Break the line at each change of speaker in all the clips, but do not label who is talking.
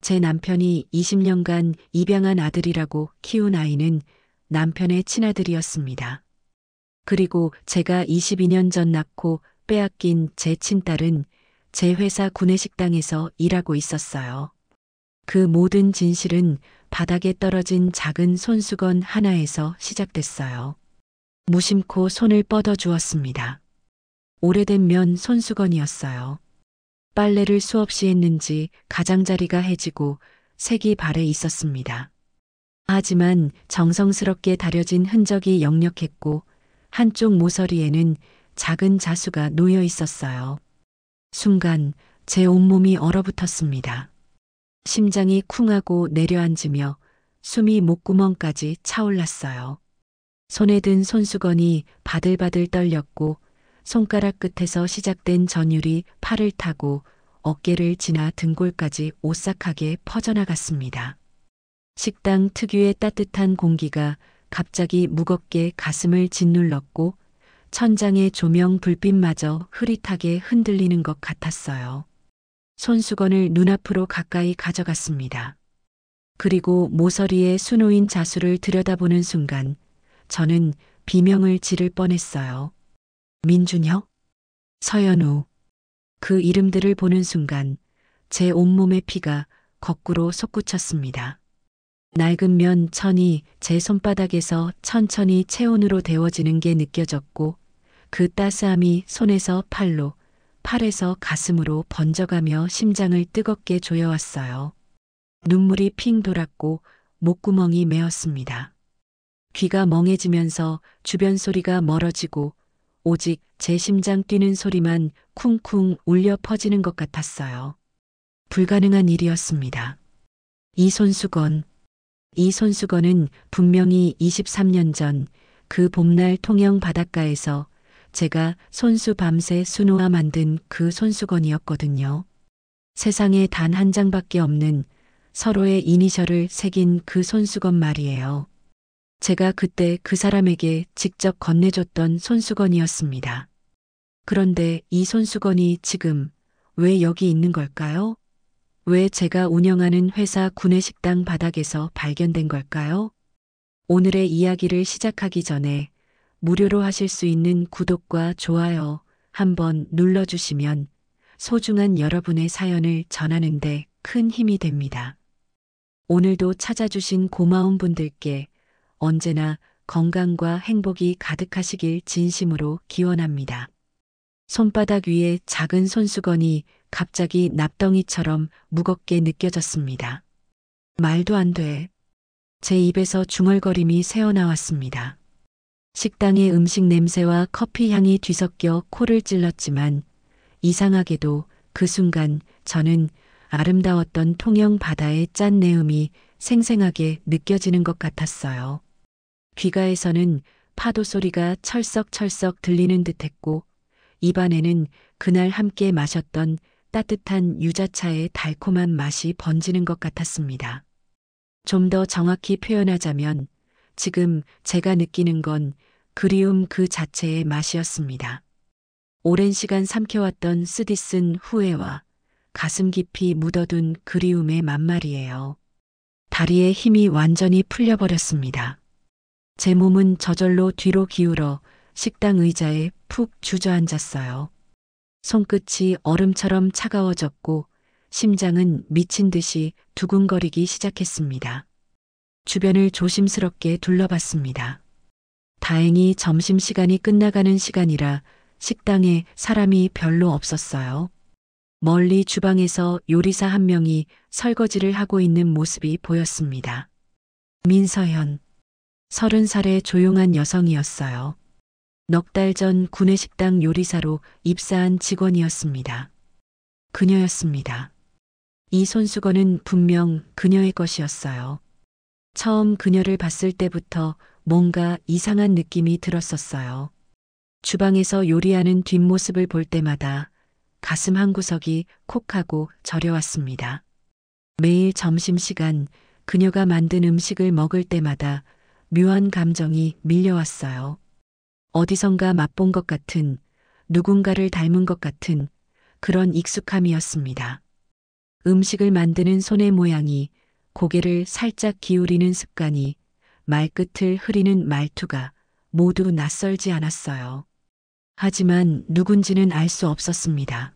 제 남편이 20년간 입양한 아들이라고 키운 아이는 남편의 친아들이었습니다. 그리고 제가 22년 전 낳고 빼앗긴 제 친딸은 제 회사 구내식당에서 일하고 있었어요. 그 모든 진실은 바닥에 떨어진 작은 손수건 하나에서 시작됐어요. 무심코 손을 뻗어 주었습니다. 오래된 면 손수건이었어요. 빨래를 수없이 했는지 가장자리가 해지고 색이 발해 있었습니다. 하지만 정성스럽게 다려진 흔적이 역력했고 한쪽 모서리에는 작은 자수가 놓여 있었어요. 순간 제 온몸이 얼어붙었습니다. 심장이 쿵하고 내려앉으며 숨이 목구멍까지 차올랐어요. 손에 든 손수건이 바들바들 떨렸고 손가락 끝에서 시작된 전율이 팔을 타고 어깨를 지나 등골까지 오싹하게 퍼져나갔습니다. 식당 특유의 따뜻한 공기가 갑자기 무겁게 가슴을 짓눌렀고 천장의 조명 불빛마저 흐릿하게 흔들리는 것 같았어요. 손수건을 눈앞으로 가까이 가져갔습니다. 그리고 모서리에 수놓인 자수를 들여다보는 순간 저는 비명을 지를 뻔했어요. 민준혁? 서연우. 그 이름들을 보는 순간 제 온몸의 피가 거꾸로 솟구쳤습니다. 낡은 면 천이 제 손바닥에서 천천히 체온으로 데워지는 게 느껴졌고 그 따스함이 손에서 팔로, 팔에서 가슴으로 번져가며 심장을 뜨겁게 조여왔어요. 눈물이 핑 돌았고 목구멍이 메었습니다. 귀가 멍해지면서 주변 소리가 멀어지고 오직 제 심장 뛰는 소리만 쿵쿵 울려 퍼지는 것 같았어요. 불가능한 일이었습니다. 이 손수건은 분명히 23년 전 그 봄날 통영 바닷가에서 제가 손수 밤새 수놓아 만든 그 손수건이었거든요. 세상에 단 한 장밖에 없는 서로의 이니셜을 새긴 그 손수건 말이에요. 제가 그때 그 사람에게 직접 건네줬던 손수건이었습니다. 그런데 이 손수건이 지금 왜 여기 있는 걸까요? 왜 제가 운영하는 회사 구내식당 바닥에서 발견된 걸까요? 오늘의 이야기를 시작하기 전에 무료로 하실 수 있는 구독과 좋아요 한번 눌러주시면 소중한 여러분의 사연을 전하는데 큰 힘이 됩니다. 오늘도 찾아주신 고마운 분들께 언제나 건강과 행복이 가득하시길 진심으로 기원합니다. 손바닥 위에 작은 손수건이 갑자기 납덩이처럼 무겁게 느껴졌습니다. 말도 안 돼. 제 입에서 중얼거림이 새어나왔습니다. 식당의 음식 냄새와 커피 향이 뒤섞여 코를 찔렀지만 이상하게도 그 순간 저는 아름다웠던 통영 바다의 짠 내음이 생생하게 느껴지는 것 같았어요. 귀가에서는 파도 소리가 철썩철썩 들리는 듯했고 입안에는 그날 함께 마셨던 따뜻한 유자차의 달콤한 맛이 번지는 것 같았습니다. 좀 더 정확히 표현하자면 지금 제가 느끼는 건 그리움 그 자체의 맛이었습니다. 오랜 시간 삼켜왔던 쓰디쓴 후회와 가슴 깊이 묻어둔 그리움의 만말이에요. 다리에 힘이 완전히 풀려버렸습니다. 제 몸은 저절로 뒤로 기울어 식당 의자에 푹 주저앉았어요. 손끝이 얼음처럼 차가워졌고 심장은 미친 듯이 두근거리기 시작했습니다. 주변을 조심스럽게 둘러봤습니다. 다행히 점심시간이 끝나가는 시간이라 식당에 사람이 별로 없었어요. 멀리 주방에서 요리사 한 명이 설거지를 하고 있는 모습이 보였습니다. 민서현, 30살의 조용한 여성이었어요. 넉 달 전 구내식당 요리사로 입사한 직원이었습니다. 그녀였습니다. 이 손수건은 분명 그녀의 것이었어요. 처음 그녀를 봤을 때부터 뭔가 이상한 느낌이 들었었어요. 주방에서 요리하는 뒷모습을 볼 때마다 가슴 한구석이 콕하고 저려왔습니다. 매일 점심시간 그녀가 만든 음식을 먹을 때마다 묘한 감정이 밀려왔어요. 어디선가 맛본 것 같은, 누군가를 닮은 것 같은 그런 익숙함이었습니다. 음식을 만드는 손의 모양이, 고개를 살짝 기울이는 습관이, 말끝을 흐리는 말투가 모두 낯설지 않았어요. 하지만 누군지는 알 수 없었습니다.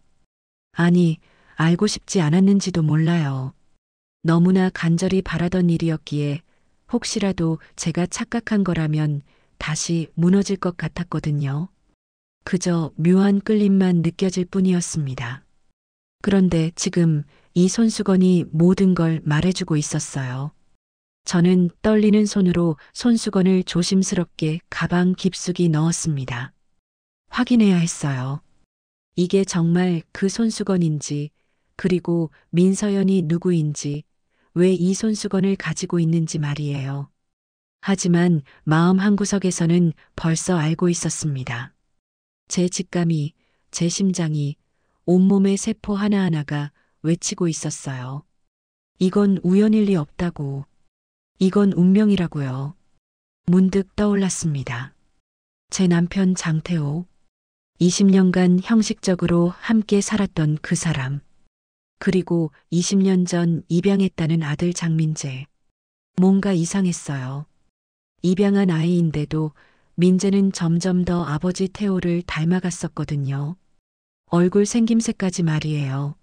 아니, 알고 싶지 않았는지도 몰라요. 너무나 간절히 바라던 일이었기에 혹시라도 제가 착각한 거라면 다시 무너질 것 같았거든요. 그저 묘한 끌림만 느껴질 뿐이었습니다. 그런데 지금 이 손수건이 모든 걸 말해주고 있었어요. 저는 떨리는 손으로 손수건을 조심스럽게 가방 깊숙이 넣었습니다. 확인해야 했어요. 이게 정말 그 손수건인지, 그리고 민서연이 누구인지, 왜 이 손수건을 가지고 있는지 말이에요. 하지만 마음 한구석에서는 벌써 알고 있었습니다. 제 직감이, 제 심장이, 온몸의 세포 하나하나가 외치고 있었어요. 이건 우연일 리 없다고. 이건 운명이라고요. 문득 떠올랐습니다. 제 남편 장태호. 20년간 형식적으로 함께 살았던 그 사람. 그리고 20년 전 입양했다는 아들 장민재. 뭔가 이상했어요. 입양한 아이인데도 민재는 점점 더 아버지 태호를 닮아갔었거든요. 얼굴 생김새까지 말이에요.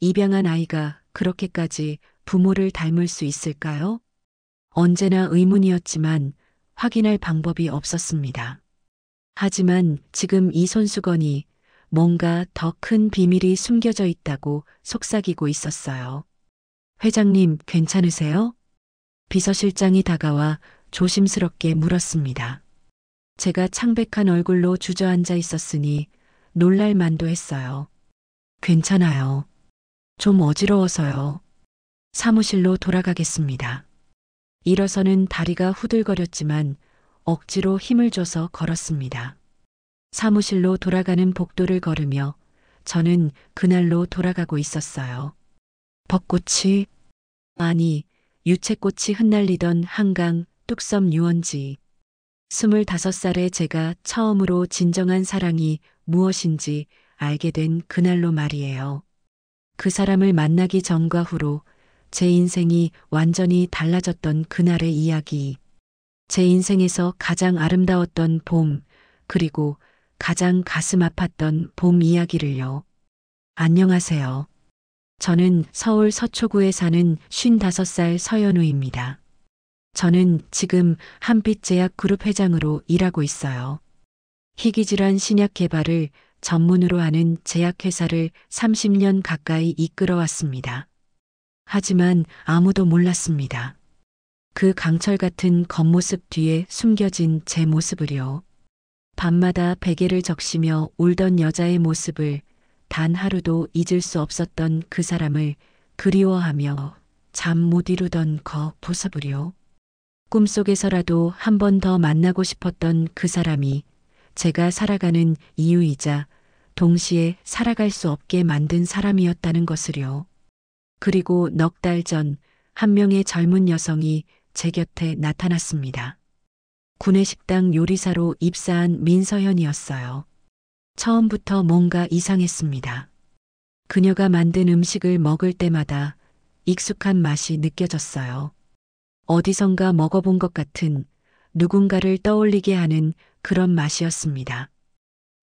입양한 아이가 그렇게까지 부모를 닮을 수 있을까요? 언제나 의문이었지만 확인할 방법이 없었습니다. 하지만 지금 이 손수건이 뭔가 더 큰 비밀이 숨겨져 있다고 속삭이고 있었어요. 회장님, 괜찮으세요? 비서실장이 다가와 조심스럽게 물었습니다. 제가 창백한 얼굴로 주저앉아 있었으니 놀랄 만도 했어요. 괜찮아요. 좀 어지러워서요. 사무실로 돌아가겠습니다. 일어서는 다리가 후들거렸지만 억지로 힘을 줘서 걸었습니다. 사무실로 돌아가는 복도를 걸으며 저는 그날로 돌아가고 있었어요. 벚꽃이, 아니, 유채꽃이 흩날리던 한강 뚝섬 유원지. 25살에 제가 처음으로 진정한 사랑이 무엇인지 알게 된 그날로 말이에요. 그 사람을 만나기 전과 후로 제 인생이 완전히 달라졌던 그날의 이야기. 제 인생에서 가장 아름다웠던 봄, 그리고 가장 가슴 아팠던 봄 이야기를요. 안녕하세요. 저는 서울 서초구에 사는 55살 서연우입니다. 저는 지금 한빛제약그룹 회장으로 일하고 있어요. 희귀질환 신약 개발을 전문으로 하는 제약회사를 30년 가까이 이끌어왔습니다. 하지만 아무도 몰랐습니다. 그 강철 같은 겉모습 뒤에 숨겨진 제 모습을요. 밤마다 베개를 적시며 울던 여자의 모습을, 단 하루도 잊을 수 없었던 그 사람을 그리워하며 잠 못 이루던 그 모습을요. 꿈속에서라도 한 번 더 만나고 싶었던 그 사람이 제가 살아가는 이유이자 동시에 살아갈 수 없게 만든 사람이었다는 것을요. 그리고 넉 달 전 한 명의 젊은 여성이 제 곁에 나타났습니다. 구내식당 요리사로 입사한 민서연이었어요. 처음부터 뭔가 이상했습니다. 그녀가 만든 음식을 먹을 때마다 익숙한 맛이 느껴졌어요. 어디선가 먹어본 것 같은, 누군가를 떠올리게 하는 그런 맛이었습니다.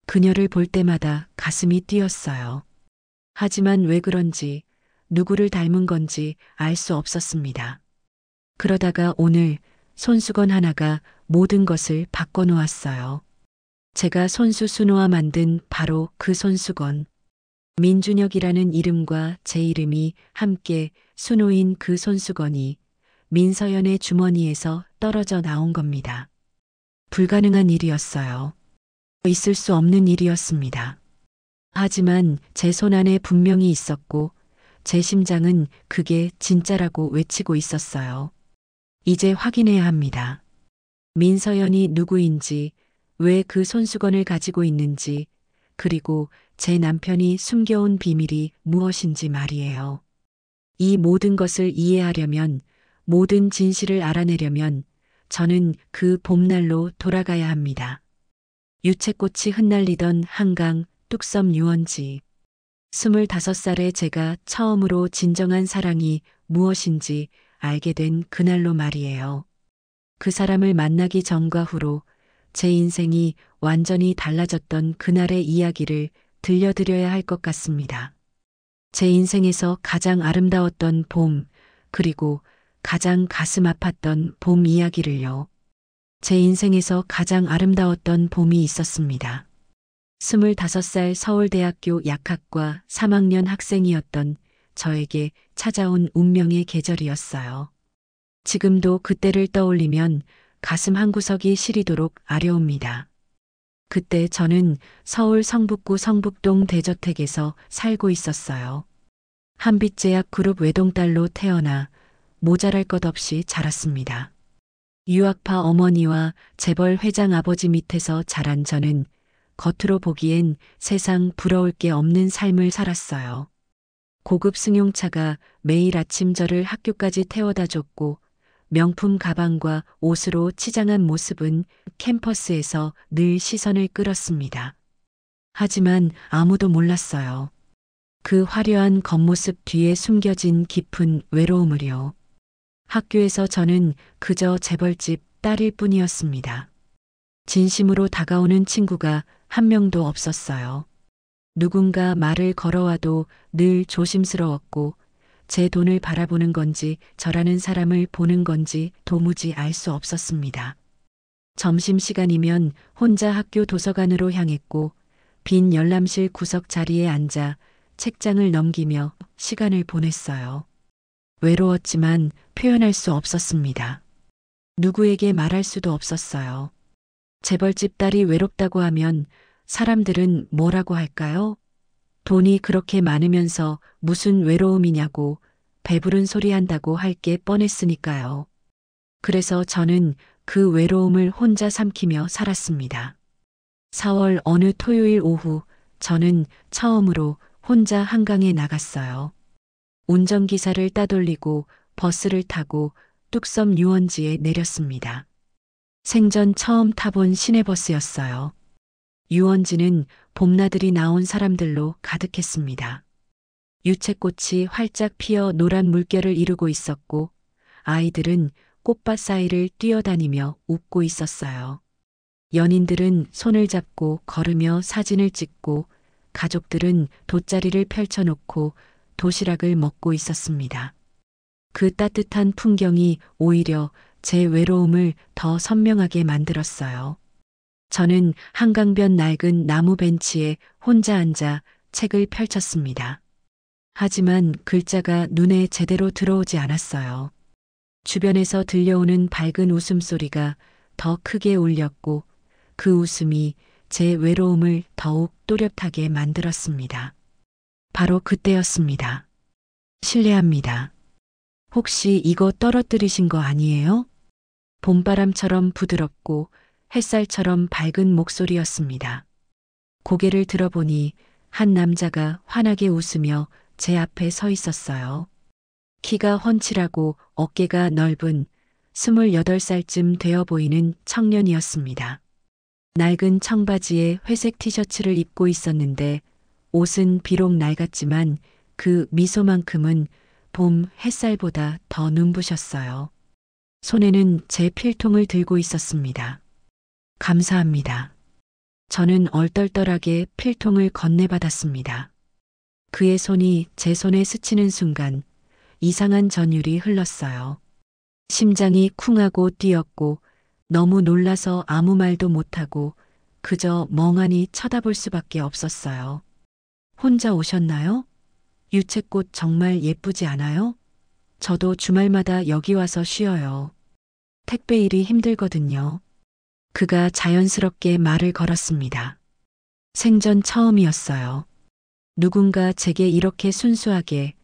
그녀를 볼 때마다 가슴이 뛰었어요. 하지만 왜 그런지, 누구를 닮은 건지 알 수 없었습니다. 그러다가 오늘 손수건 하나가 모든 것을 바꿔놓았어요. 제가 손수 수노와 만든 바로 그 손수건. 민준혁이라는 이름과 제 이름이 함께 수노인 그 손수건이 민서연의 주머니에서 떨어져 나온 겁니다. 불가능한 일이었어요. 있을 수 없는 일이었습니다. 하지만 제 손 안에 분명히 있었고 제 심장은 그게 진짜라고 외치고 있었어요. 이제 확인해야 합니다. 민서연이 누구인지, 왜 그 손수건을 가지고 있는지, 그리고 제 남편이 숨겨온 비밀이 무엇인지 말이에요. 이 모든 것을 이해하려면, 모든 진실을 알아내려면 저는 그 봄날로 돌아가야 합니다. 유채꽃이 흩날리던 한강 뚝섬 유원지. 25살에 제가 처음으로 진정한 사랑이 무엇인지 알게 된 그날로 말이에요. 그 사람을 만나기 전과 후로 제 인생이 완전히 달라졌던 그날의 이야기를 들려드려야 할 것 같습니다. 제 인생에서 가장 아름다웠던 봄, 그리고 가장 가슴 아팠던 봄 이야기를요. 제 인생에서 가장 아름다웠던 봄이 있었습니다. 25살 서울대학교 약학과 3학년 학생이었던 저에게 찾아온 운명의 계절이었어요. 지금도 그때를 떠올리면 가슴 한구석이 시리도록 아려옵니다. 그때 저는 서울 성북구 성북동 대저택에서 살고 있었어요. 한빛제약 그룹 외동딸로 태어나 모자랄 것 없이 자랐습니다. 유학파 어머니와 재벌 회장 아버지 밑에서 자란 저는 겉으로 보기엔 세상 부러울 게 없는 삶을 살았어요. 고급 승용차가 매일 아침 저를 학교까지 태워다 줬고 명품 가방과 옷으로 치장한 모습은 캠퍼스에서 늘 시선을 끌었습니다. 하지만 아무도 몰랐어요. 그 화려한 겉모습 뒤에 숨겨진 깊은 외로움을요. 학교에서 저는 그저 재벌집 딸일 뿐이었습니다. 진심으로 다가오는 친구가 한 명도 없었어요. 누군가 말을 걸어와도 늘 조심스러웠고 제 돈을 바라보는 건지 저라는 사람을 보는 건지 도무지 알 수 없었습니다. 점심시간이면 혼자 학교 도서관으로 향했고 빈 열람실 구석 자리에 앉아 책장을 넘기며 시간을 보냈어요. 외로웠지만 표현할 수 없었습니다. 누구에게 말할 수도 없었어요. 재벌집 딸이 외롭다고 하면 사람들은 뭐라고 할까요? 돈이 그렇게 많으면서 무슨 외로움이냐고 배부른 소리 한다고 할 게 뻔했으니까요. 그래서 저는 그 외로움을 혼자 삼키며 살았습니다. 4월 어느 토요일 오후 저는 처음으로 혼자 한강에 나갔어요. 운전기사를 따돌리고 버스를 타고 뚝섬 유원지에 내렸습니다. 생전 처음 타본 시내버스였어요. 유원지는 봄나들이 나온 사람들로 가득했습니다. 유채꽃이 활짝 피어 노란 물결을 이루고 있었고 아이들은 꽃밭 사이를 뛰어다니며 웃고 있었어요. 연인들은 손을 잡고 걸으며 사진을 찍고 가족들은 돗자리를 펼쳐놓고 도시락을 먹고 있었습니다. 그 따뜻한 풍경이 오히려 제 외로움을 더 선명하게 만들었어요. 저는 한강변 낡은 나무 벤치에 혼자 앉아 책을 펼쳤습니다. 하지만 글자가 눈에 제대로 들어오지 않았어요. 주변에서 들려오는 밝은 웃음소리가 더 크게 울렸고 그 웃음이 제 외로움을 더욱 또렷하게 만들었습니다. 바로 그때였습니다. 실례합니다. 혹시 이거 떨어뜨리신 거 아니에요? 봄바람처럼 부드럽고 햇살처럼 밝은 목소리였습니다. 고개를 들어보니 한 남자가 환하게 웃으며 제 앞에 서 있었어요. 키가 훤칠하고 어깨가 넓은 28살쯤 되어 보이는 청년이었습니다. 낡은 청바지에 회색 티셔츠를 입고 있었는데 옷은 비록 낡았지만 그 미소만큼은 봄 햇살보다 더 눈부셨어요. 손에는 제 필통을 들고 있었습니다. 감사합니다. 저는 얼떨떨하게 필통을 건네받았습니다. 그의 손이 제 손에 스치는 순간 이상한 전율이 흘렀어요. 심장이 쿵하고 뛰었고 너무 놀라서 아무 말도 못하고 그저 멍하니 쳐다볼 수밖에 없었어요. 혼자 오셨나요? 유채꽃 정말 예쁘지 않아요? 저도 주말마다 여기 와서 쉬어요. 택배 일이 힘들거든요. 그가 자연스럽게 말을 걸었습니다. 생전 처음이었어요. 누군가 제게 이렇게 순수하게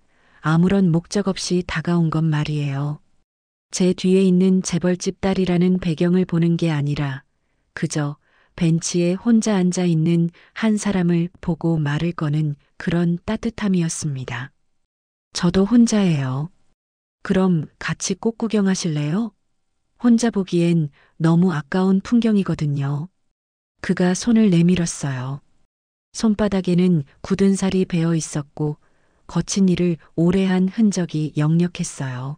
아무런 목적 없이 다가온 건 말이에요. 제 뒤에 있는 재벌집 딸이라는 배경을 보는 게 아니라 그저 벤치에 혼자 앉아 있는 한 사람을 보고 말을 거는 그런 따뜻함이었습니다. 저도 혼자예요. 그럼 같이 꽃 구경하실래요? 혼자 보기엔 너무 아까운 풍경이거든요. 그가 손을 내밀었어요. 손바닥에는 굳은 살이 배어 있었고 거친 일을 오래 한 흔적이 역력했어요.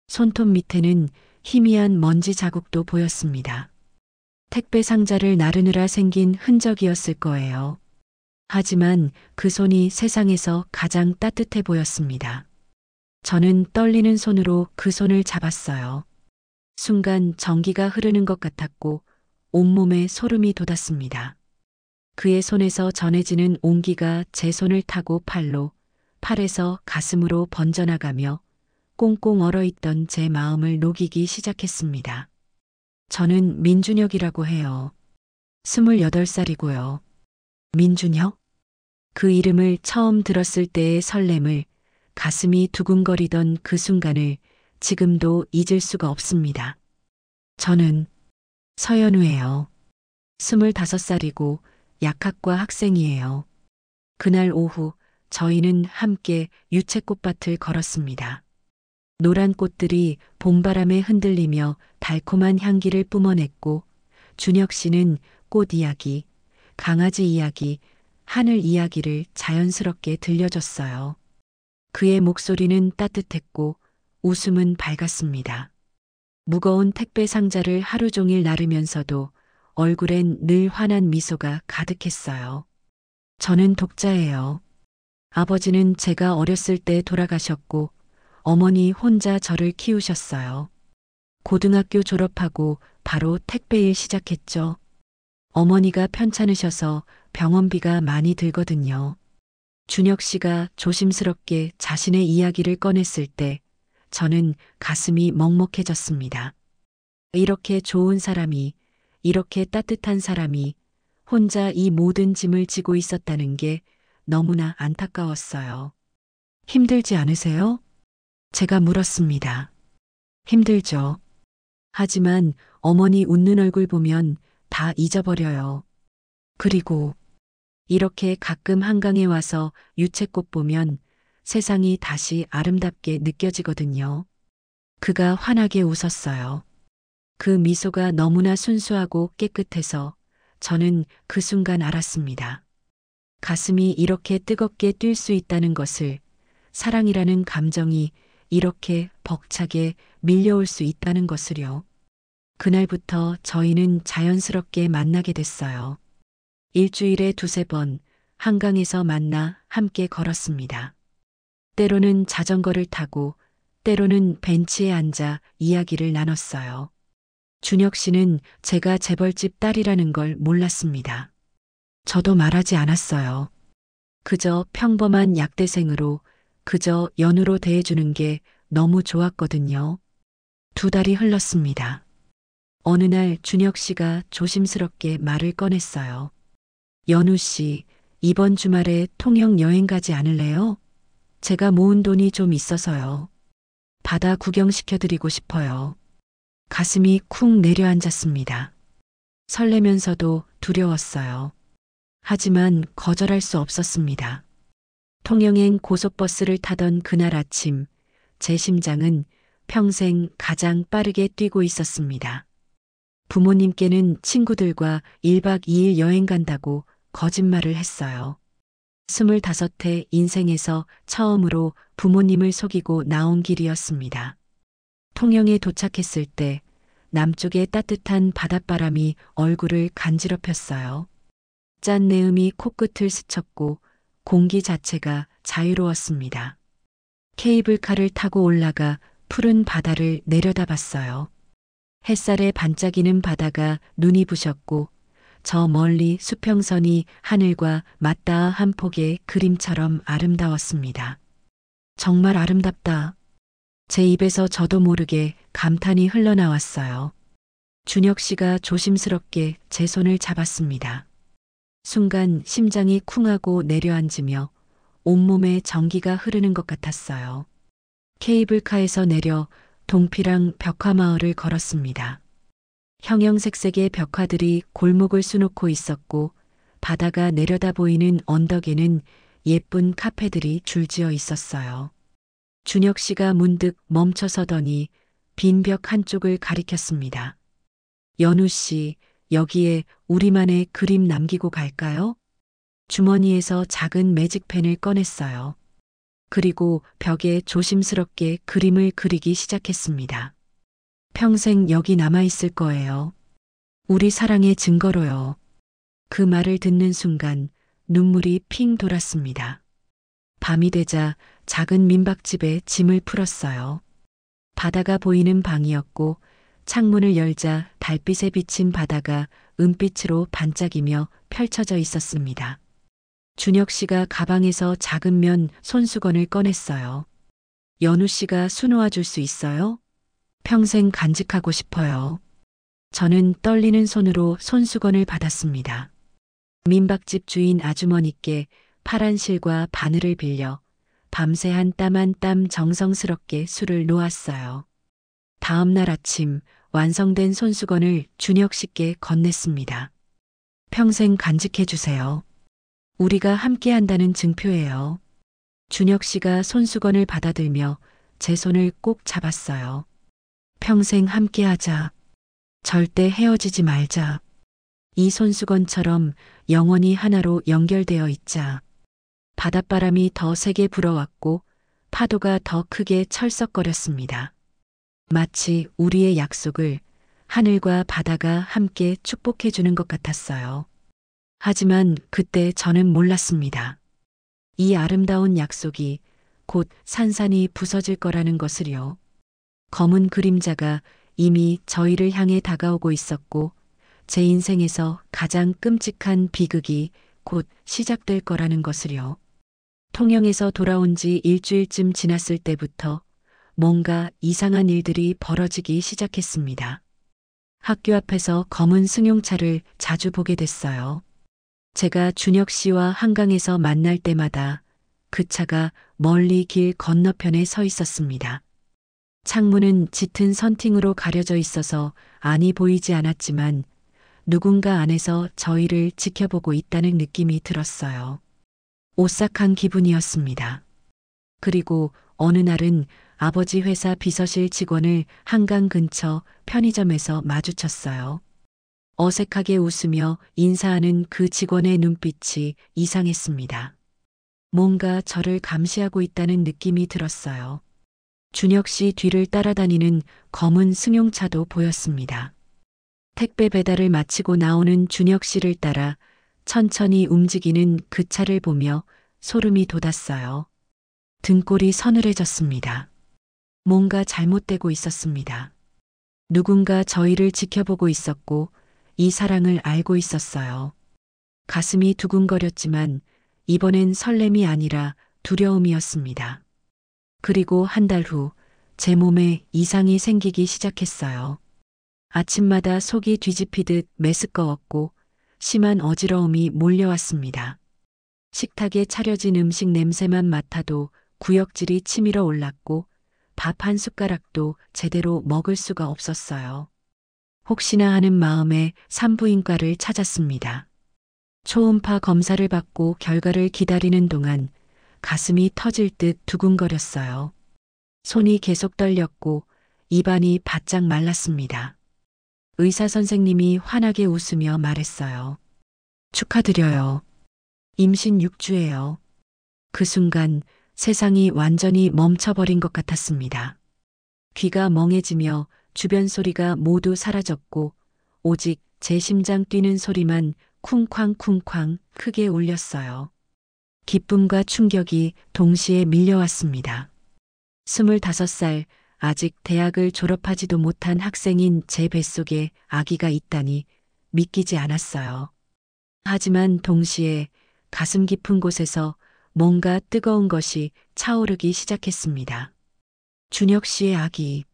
손톱 밑에는 희미한 먼지 자국도 보였습니다. 택배 상자를 나르느라 생긴 흔적이었을 거예요. 하지만 그 손이 세상에서 가장 따뜻해 보였습니다. 저는 떨리는 손으로 그 손을 잡았어요. 순간 전기가 흐르는 것 같았고 온몸에 소름이 돋았습니다. 그의 손에서 전해지는 온기가 제 손을 타고 팔에서 가슴으로 번져나가며 꽁꽁 얼어있던 제 마음을 녹이기 시작했습니다. 저는 민준혁이라고 해요. 28살이고요. 민준혁? 그 이름을 처음 들었을 때의 설렘을, 가슴이 두근거리던 그 순간을 지금도 잊을 수가 없습니다. 저는 서연우예요. 25살이고 약학과 학생이에요. 그날 오후 저희는 함께 유채꽃밭을 걸었습니다. 노란 꽃들이 봄바람에 흔들리며 달콤한 향기를 뿜어냈고 준혁 씨는 꽃 이야기, 강아지 이야기, 하늘 이야기를 자연스럽게 들려줬어요. 그의 목소리는 따뜻했고 웃음은 밝았습니다. 무거운 택배 상자를 하루 종일 나르면서도 얼굴엔 늘 환한 미소가 가득했어요. 저는 독자예요. 아버지는 제가 어렸을 때 돌아가셨고 어머니 혼자 저를 키우셨어요. 고등학교 졸업하고 바로 택배일 시작했죠. 어머니가 편찮으셔서 병원비가 많이 들거든요. 준혁 씨가 조심스럽게 자신의 이야기를 꺼냈을 때 저는 가슴이 먹먹해졌습니다. 이렇게 좋은 사람이, 이렇게 따뜻한 사람이 혼자 이 모든 짐을 지고 있었다는 게 너무나 안타까웠어요. 힘들지 않으세요? 제가 물었습니다. 힘들죠. 하지만 어머니 웃는 얼굴 보면 다 잊어버려요. 그리고 이렇게 가끔 한강에 와서 유채꽃 보면 세상이 다시 아름답게 느껴지거든요. 그가 환하게 웃었어요. 그 미소가 너무나 순수하고 깨끗해서 저는 그 순간 알았습니다. 가슴이 이렇게 뜨겁게 뛸 수 있다는 것을, 사랑이라는 감정이 이렇게 벅차게 밀려올 수 있다는 것을요. 그날부터 저희는 자연스럽게 만나게 됐어요. 일주일에 두세 번 한강에서 만나 함께 걸었습니다. 때로는 자전거를 타고 때로는 벤치에 앉아 이야기를 나눴어요. 준혁 씨는 제가 재벌집 딸이라는 걸 몰랐습니다. 저도 말하지 않았어요. 그저 평범한 약대생으로, 그저 연우로 대해주는 게 너무 좋았거든요. 2달이 흘렀습니다. 어느 날 준혁 씨가 조심스럽게 말을 꺼냈어요. 연우 씨, 이번 주말에 통영 여행 가지 않을래요? 제가 모은 돈이 좀 있어서요. 바다 구경시켜드리고 싶어요. 가슴이 쿵 내려앉았습니다. 설레면서도 두려웠어요. 하지만 거절할 수 없었습니다. 통영행 고속버스를 타던 그날 아침, 제 심장은 평생 가장 빠르게 뛰고 있었습니다. 부모님께는 친구들과 1박 2일 여행 간다고 거짓말을 했어요. 25해 인생에서 처음으로 부모님을 속이고 나온 길이었습니다. 통영에 도착했을 때 남쪽의 따뜻한 바닷바람이 얼굴을 간지럽혔어요. 짠 내음이 코끝을 스쳤고 공기 자체가 자유로웠습니다. 케이블카를 타고 올라가 푸른 바다를 내려다봤어요. 햇살에 반짝이는 바다가 눈이 부셨고 저 멀리 수평선이 하늘과 맞닿아 한 폭의 그림처럼 아름다웠습니다. 정말 아름답다. 제 입에서 저도 모르게 감탄이 흘러나왔어요. 준혁 씨가 조심스럽게 제 손을 잡았습니다. 순간 심장이 쿵하고 내려앉으며 온몸에 전기가 흐르는 것 같았어요. 케이블카에서 내려 동피랑 벽화마을을 걸었습니다. 형형색색의 벽화들이 골목을 수놓고 있었고 바다가 내려다 보이는 언덕에는 예쁜 카페들이 줄지어 있었어요. 준혁 씨가 문득 멈춰서더니 빈 벽 한쪽을 가리켰습니다. 연우 씨, 여기에 우리만의 그림 남기고 갈까요? 주머니에서 작은 매직펜을 꺼냈어요. 그리고 벽에 조심스럽게 그림을 그리기 시작했습니다. 평생 여기 남아있을 거예요. 우리 사랑의 증거로요. 그 말을 듣는 순간 눈물이 핑 돌았습니다. 밤이 되자 작은 민박집에 짐을 풀었어요. 바다가 보이는 방이었고 창문을 열자 달빛에 비친 바다가 은빛으로 반짝이며 펼쳐져 있었습니다. 준혁 씨가 가방에서 작은 면 손수건을 꺼냈어요. 연우 씨가 수놓아 줄 수 있어요? 평생 간직하고 싶어요. 저는 떨리는 손으로 손수건을 받았습니다. 민박집 주인 아주머니께 파란 실과 바늘을 빌려 밤새 한 땀 한 땀 정성스럽게 술을 놓았어요. 다음 날 아침 완성된 손수건을 준혁 씨께 건넸습니다. 평생 간직해 주세요. 우리가 함께 한다는 증표예요. 준혁 씨가 손수건을 받아들며 제 손을 꼭 잡았어요. 평생 함께 하자. 절대 헤어지지 말자. 이 손수건처럼 영원히 하나로 연결되어 있자. 바닷바람이 더 세게 불어왔고 파도가 더 크게 철썩거렸습니다. 마치 우리의 약속을 하늘과 바다가 함께 축복해 주는 것 같았어요. 하지만 그때 저는 몰랐습니다. 이 아름다운 약속이 곧 산산이 부서질 거라는 것을요. 검은 그림자가 이미 저희를 향해 다가오고 있었고 제 인생에서 가장 끔찍한 비극이 곧 시작될 거라는 것을요. 통영에서 돌아온 지 일주일쯤 지났을 때부터 뭔가 이상한 일들이 벌어지기 시작했습니다. 학교 앞에서 검은 승용차를 자주 보게 됐어요. 제가 준혁 씨와 한강에서 만날 때마다 그 차가 멀리 길 건너편에 서 있었습니다. 창문은 짙은 선팅으로 가려져 있어서 안이 보이지 않았지만 누군가 안에서 저희를 지켜보고 있다는 느낌이 들었어요. 오싹한 기분이었습니다. 그리고 어느 날은 아버지 회사 비서실 직원을 한강 근처 편의점에서 마주쳤어요. 어색하게 웃으며 인사하는 그 직원의 눈빛이 이상했습니다. 뭔가 저를 감시하고 있다는 느낌이 들었어요. 준혁 씨 뒤를 따라다니는 검은 승용차도 보였습니다. 택배 배달을 마치고 나오는 준혁 씨를 따라 천천히 움직이는 그 차를 보며 소름이 돋았어요. 등골이 서늘해졌습니다. 뭔가 잘못되고 있었습니다. 누군가 저희를 지켜보고 있었고 이 사랑을 알고 있었어요. 가슴이 두근거렸지만 이번엔 설렘이 아니라 두려움이었습니다. 그리고 한 달 후 제 몸에 이상이 생기기 시작했어요. 아침마다 속이 뒤집히듯 메스꺼웠고 심한 어지러움이 몰려왔습니다. 식탁에 차려진 음식 냄새만 맡아도 구역질이 치밀어 올랐고 밥 한 숟가락도 제대로 먹을 수가 없었어요. 혹시나 하는 마음에 산부인과를 찾았습니다. 초음파 검사를 받고 결과를 기다리는 동안 가슴이 터질 듯 두근거렸어요. 손이 계속 떨렸고 입안이 바짝 말랐습니다. 의사 선생님이 환하게 웃으며 말했어요. 축하드려요. 임신 6주예요. 그 순간 세상이 완전히 멈춰버린 것 같았습니다. 귀가 멍해지며 주변 소리가 모두 사라졌고 오직 제 심장 뛰는 소리만 쿵쾅쿵쾅 크게 울렸어요. 기쁨과 충격이 동시에 밀려왔습니다. 25살, 아직 대학을 졸업하지도 못한 학생인 제 뱃속에 아기가 있다니 믿기지 않았어요. 하지만 동시에 가슴 깊은 곳에서 뭔가 뜨거운 것이 차오르기 시작했습니다. 준혁 씨의 아기,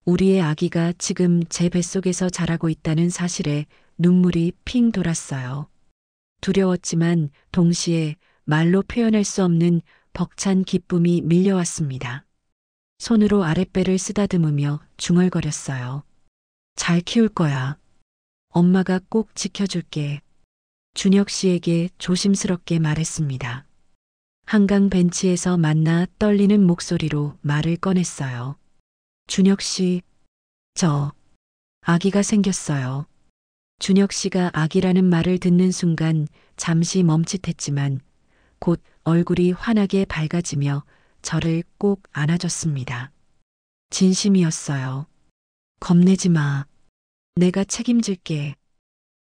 우리의 아기가 지금 제 뱃속에서 자라고 있다는 사실에 눈물이 핑 돌았어요. 두려웠지만 동시에 말로 표현할 수 없는 벅찬 기쁨이 밀려왔습니다. 손으로 아랫배를 쓰다듬으며 중얼거렸어요. 잘 키울 거야. 엄마가 꼭 지켜줄게. 준혁 씨에게 조심스럽게 말했습니다. 한강 벤치에서 만나 떨리는 목소리로 말을 꺼냈어요. 준혁 씨, 저 아기가 생겼어요. 준혁 씨가 아기라는 말을 듣는 순간 잠시 멈칫했지만 곧 얼굴이 환하게 밝아지며 저를 꼭 안아줬습니다. 진심이었어요. 겁내지 마. 내가 책임질게.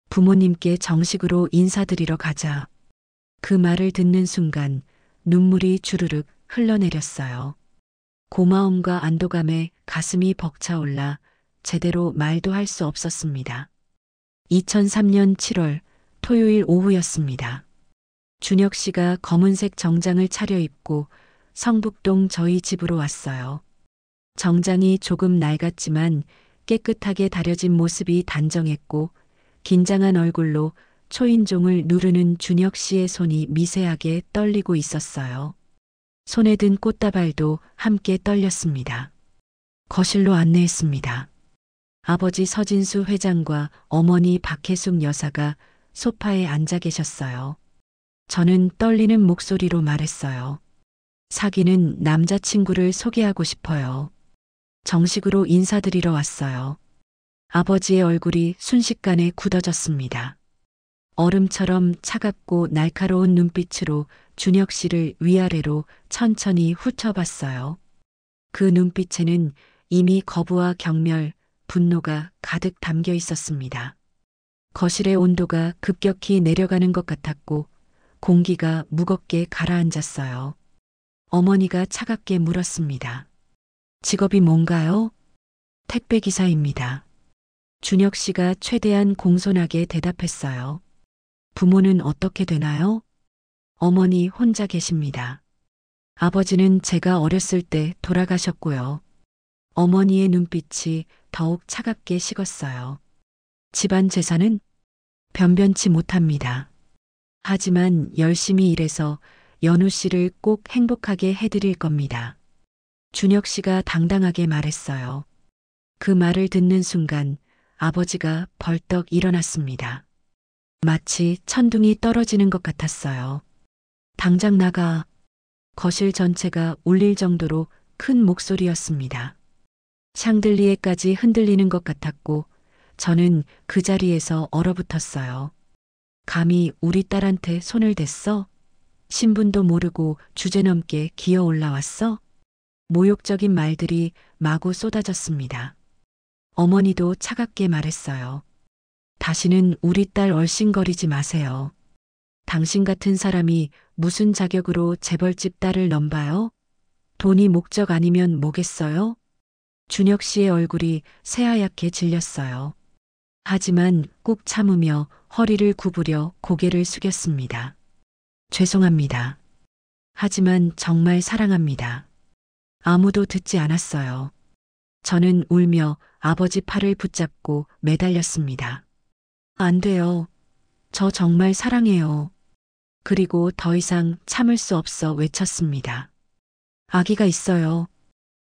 부모님께 정식으로 인사드리러 가자. 그 말을 듣는 순간 눈물이 주르륵 흘러내렸어요. 고마움과 안도감에 가슴이 벅차올라 제대로 말도 할 수 없었습니다. 2003년 7월 토요일 오후였습니다. 준혁 씨가 검은색 정장을 차려입고 성북동 저희 집으로 왔어요. 정장이 조금 낡았지만 깨끗하게 다려진 모습이 단정했고 긴장한 얼굴로 초인종을 누르는 준혁 씨의 손이 미세하게 떨리고 있었어요. 손에 든 꽃다발도 함께 떨렸습니다. 거실로 안내했습니다. 아버지 서진수 회장과 어머니 박혜숙 여사가 소파에 앉아 계셨어요. 저는 떨리는 목소리로 말했어요. 사귀는 남자친구를 소개하고 싶어요. 정식으로 인사드리러 왔어요. 아버지의 얼굴이 순식간에 굳어졌습니다. 얼음처럼 차갑고 날카로운 눈빛으로 준혁 씨를 위아래로 천천히 훑어봤어요. 그 눈빛에는 이미 거부와 경멸, 분노가 가득 담겨 있었습니다. 거실의 온도가 급격히 내려가는 것 같았고 공기가 무겁게 가라앉았어요. 어머니가 차갑게 물었습니다. 직업이 뭔가요? 택배기사입니다. 준혁 씨가 최대한 공손하게 대답했어요. 부모는 어떻게 되나요? 어머니 혼자 계십니다. 아버지는 제가 어렸을 때 돌아가셨고요. 어머니의 눈빛이 더욱 차갑게 식었어요. 집안 재산은 변변치 못합니다. 하지만 열심히 일해서 연우 씨를 꼭 행복하게 해드릴 겁니다. 준혁 씨가 당당하게 말했어요. 그 말을 듣는 순간 아버지가 벌떡 일어났습니다. 마치 천둥이 떨어지는 것 같았어요. 당장 나가. 거실 전체가 울릴 정도로 큰 목소리였습니다. 샹들리에까지 흔들리는 것 같았고 저는 그 자리에서 얼어붙었어요. 감히 우리 딸한테 손을 댔어? 신분도 모르고 주제넘게 기어 올라왔어? 모욕적인 말들이 마구 쏟아졌습니다. 어머니도 차갑게 말했어요. 다시는 우리 딸 얼씬거리지 마세요. 당신 같은 사람이 무슨 자격으로 재벌집 딸을 넘봐요? 돈이 목적 아니면 뭐겠어요? 준혁 씨의 얼굴이 새하얗게 질렸어요. 하지만 꾹 참으며 허리를 구부려 고개를 숙였습니다. 죄송합니다. 하지만 정말 사랑합니다. 아무도 듣지 않았어요. 저는 울며 아버지 팔을 붙잡고 매달렸습니다. 안 돼요. 저 정말 사랑해요. 그리고 더 이상 참을 수 없어 외쳤습니다. 아기가 있어요.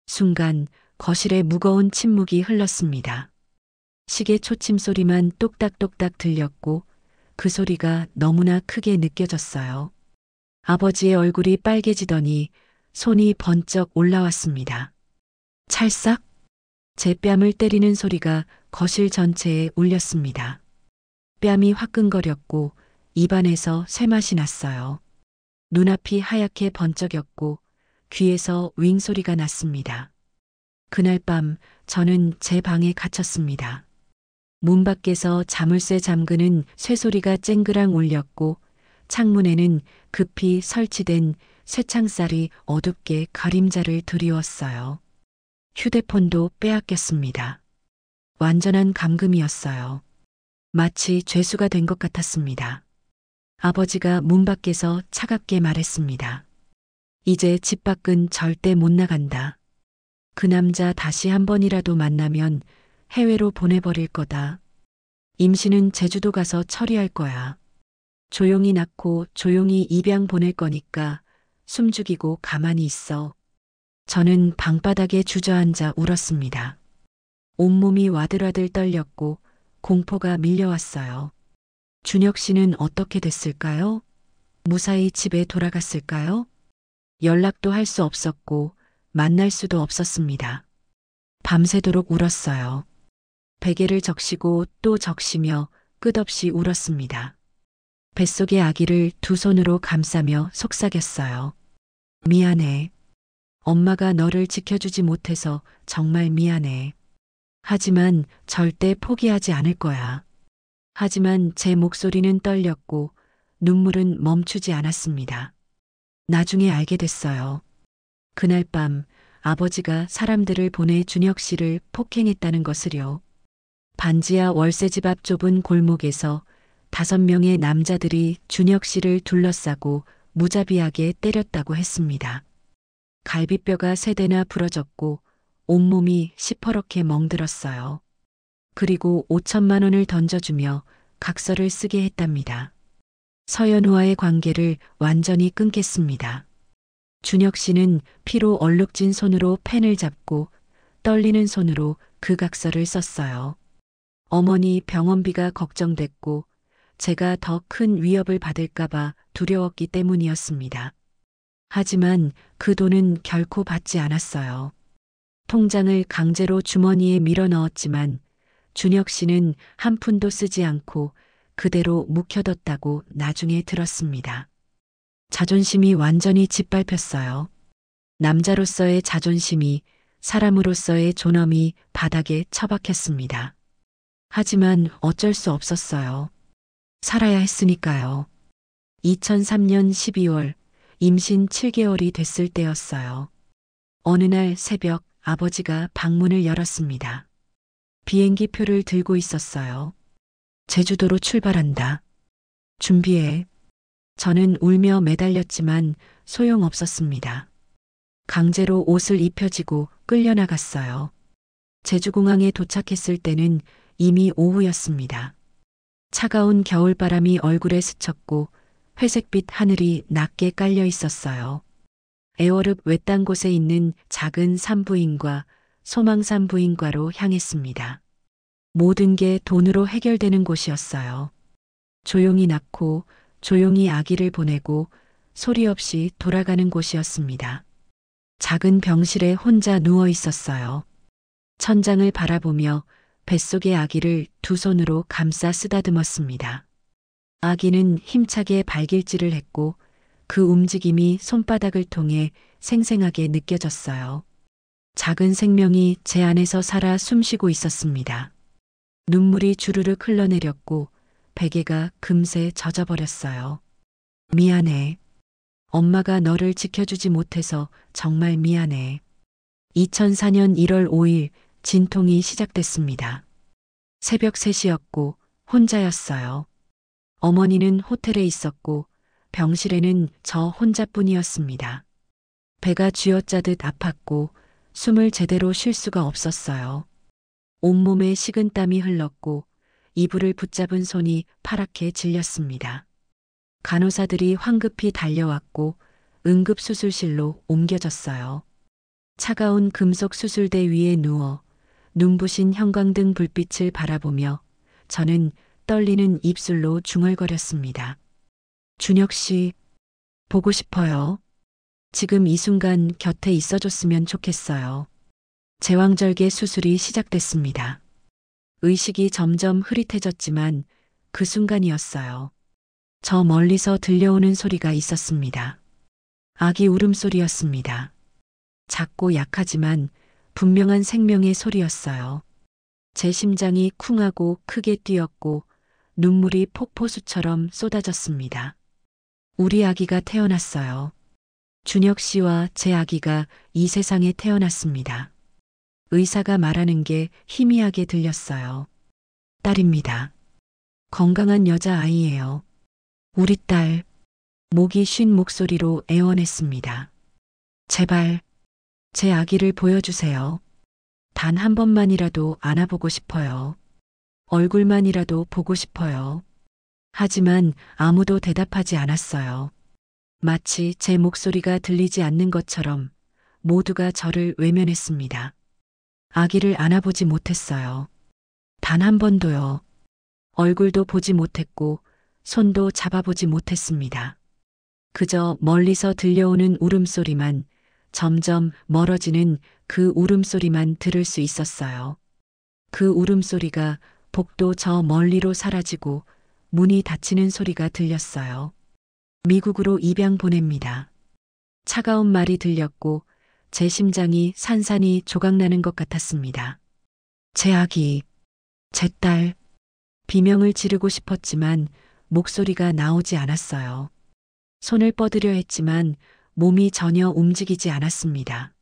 순간 거실에 무거운 침묵이 흘렀습니다. 시계 초침 소리만 똑딱똑딱 들렸고 그 소리가 너무나 크게 느껴졌어요. 아버지의 얼굴이 빨개지더니 손이 번쩍 올라왔습니다. 찰싹? 제 뺨을 때리는 소리가 거실 전체에 울렸습니다. 뺨이 화끈거렸고 입안에서 쇠맛이 났어요. 눈앞이 하얗게 번쩍였고 귀에서 윙 소리가 났습니다. 그날 밤 저는 제 방에 갇혔습니다. 문 밖에서 자물쇠 잠그는 쇠소리가 쨍그랑 울렸고 창문에는 급히 설치된 쇠창살이 어둡게 그림자를 드리웠어요. 휴대폰도 빼앗겼습니다. 완전한 감금이었어요. 마치 죄수가 된 것 같았습니다. 아버지가 문 밖에서 차갑게 말했습니다. 이제 집 밖은 절대 못 나간다. 그 남자 다시 한 번이라도 만나면 해외로 보내버릴 거다. 임신은 제주도 가서 처리할 거야. 조용히 낳고 조용히 입양 보낼 거니까 숨죽이고 가만히 있어. 저는 방바닥에 주저앉아 울었습니다. 온몸이 와들와들 떨렸고 공포가 밀려왔어요. 준혁 씨는 어떻게 됐을까요? 무사히 집에 돌아갔을까요? 연락도 할 수 없었고 만날 수도 없었습니다. 밤새도록 울었어요. 베개를 적시고 또 적시며 끝없이 울었습니다. 뱃속의 아기를 두 손으로 감싸며 속삭였어요. 미안해. 엄마가 너를 지켜주지 못해서 정말 미안해. 하지만 절대 포기하지 않을 거야. 하지만 제 목소리는 떨렸고 눈물은 멈추지 않았습니다. 나중에 알게 됐어요. 그날 밤 아버지가 사람들을 보내 준혁 씨를 폭행했다는 것을요. 반지하 월세집 앞 좁은 골목에서 5명의 남자들이 준혁 씨를 둘러싸고 무자비하게 때렸다고 했습니다. 갈비뼈가 3대나 부러졌고 온몸이 시퍼렇게 멍들었어요. 그리고 5천만 원을 던져주며 각서를 쓰게 했답니다. 서연우와의 관계를 완전히 끊겠습니다. 준혁 씨는 피로 얼룩진 손으로 펜을 잡고 떨리는 손으로 그 각서를 썼어요. 어머니 병원비가 걱정됐고 제가 더 큰 위협을 받을까봐 두려웠기 때문이었습니다. 하지만 그 돈은 결코 받지 않았어요. 통장을 강제로 주머니에 밀어 넣었지만 준혁 씨는 한 푼도 쓰지 않고 그대로 묵혀뒀다고 나중에 들었습니다. 자존심이 완전히 짓밟혔어요. 남자로서의 자존심이, 사람으로서의 존엄이 바닥에 처박혔습니다. 하지만 어쩔 수 없었어요. 살아야 했으니까요. 2003년 12월 임신 7개월이 됐을 때였어요. 어느 날 새벽 아버지가 방문을 열었습니다. 비행기 표를 들고 있었어요. 제주도로 출발한다. 준비해. 저는 울며 매달렸지만 소용없었습니다. 강제로 옷을 입혀지고 끌려나갔어요. 제주공항에 도착했을 때는 이미 오후였습니다. 차가운 겨울바람이 얼굴에 스쳤고 회색빛 하늘이 낮게 깔려 있었어요. 애월읍 외딴 곳에 있는 작은 산부인과 소망산부인과로 향했습니다. 모든 게 돈으로 해결되는 곳이었어요. 조용히 낳고 조용히 아기를 보내고 소리 없이 돌아가는 곳이었습니다. 작은 병실에 혼자 누워 있었어요. 천장을 바라보며 뱃속의 아기를 두 손으로 감싸 쓰다듬었습니다. 아기는 힘차게 발길질을 했고 그 움직임이 손바닥을 통해 생생하게 느껴졌어요. 작은 생명이 제 안에서 살아 숨쉬고 있었습니다. 눈물이 주르륵 흘러내렸고 베개가 금세 젖어버렸어요. 미안해. 엄마가 너를 지켜주지 못해서 정말 미안해. 2004년 1월 5일 진통이 시작됐습니다. 새벽 3시였고 혼자였어요. 어머니는 호텔에 있었고 병실에는 저 혼자뿐이었습니다. 배가 쥐어짜듯 아팠고 숨을 제대로 쉴 수가 없었어요. 온몸에 식은땀이 흘렀고 이불을 붙잡은 손이 파랗게 질렸습니다. 간호사들이 황급히 달려왔고 응급수술실로 옮겨졌어요. 차가운 금속 수술대 위에 누워 눈부신 형광등 불빛을 바라보며 저는 떨리는 입술로 중얼거렸습니다. 준혁 씨, 보고 싶어요. 지금 이 순간 곁에 있어줬으면 좋겠어요. 제왕절개 수술이 시작됐습니다. 의식이 점점 흐릿해졌지만 그 순간이었어요. 저 멀리서 들려오는 소리가 있었습니다. 아기 울음소리였습니다. 작고 약하지만 분명한 생명의 소리였어요. 제 심장이 쿵하고 크게 뛰었고 눈물이 폭포수처럼 쏟아졌습니다. 우리 아기가 태어났어요. 준혁 씨와 제 아기가 이 세상에 태어났습니다. 의사가 말하는 게 희미하게 들렸어요. 딸입니다. 건강한 여자아이예요. 우리 딸. 목이 쉰 목소리로 애원했습니다. 제발 제 아기를 보여주세요. 단 한 번만이라도 안아보고 싶어요. 얼굴만이라도 보고 싶어요. 하지만 아무도 대답하지 않았어요. 마치 제 목소리가 들리지 않는 것처럼 모두가 저를 외면했습니다. 아기를 안아보지 못했어요. 단 한 번도요. 얼굴도 보지 못했고 손도 잡아보지 못했습니다. 그저 멀리서 들려오는 울음소리만, 점점 멀어지는 그 울음소리만 들을 수 있었어요. 그 울음소리가 복도 저 멀리로 사라지고 문이 닫히는 소리가 들렸어요. 미국으로 입양 보냅니다. 차가운 말이 들렸고 제 심장이 산산이 조각나는 것 같았습니다. 제 아기, 제 딸, 비명을 지르고 싶었지만 목소리가 나오지 않았어요. 손을 뻗으려 했지만 몸이 전혀 움직이지 않았습니다.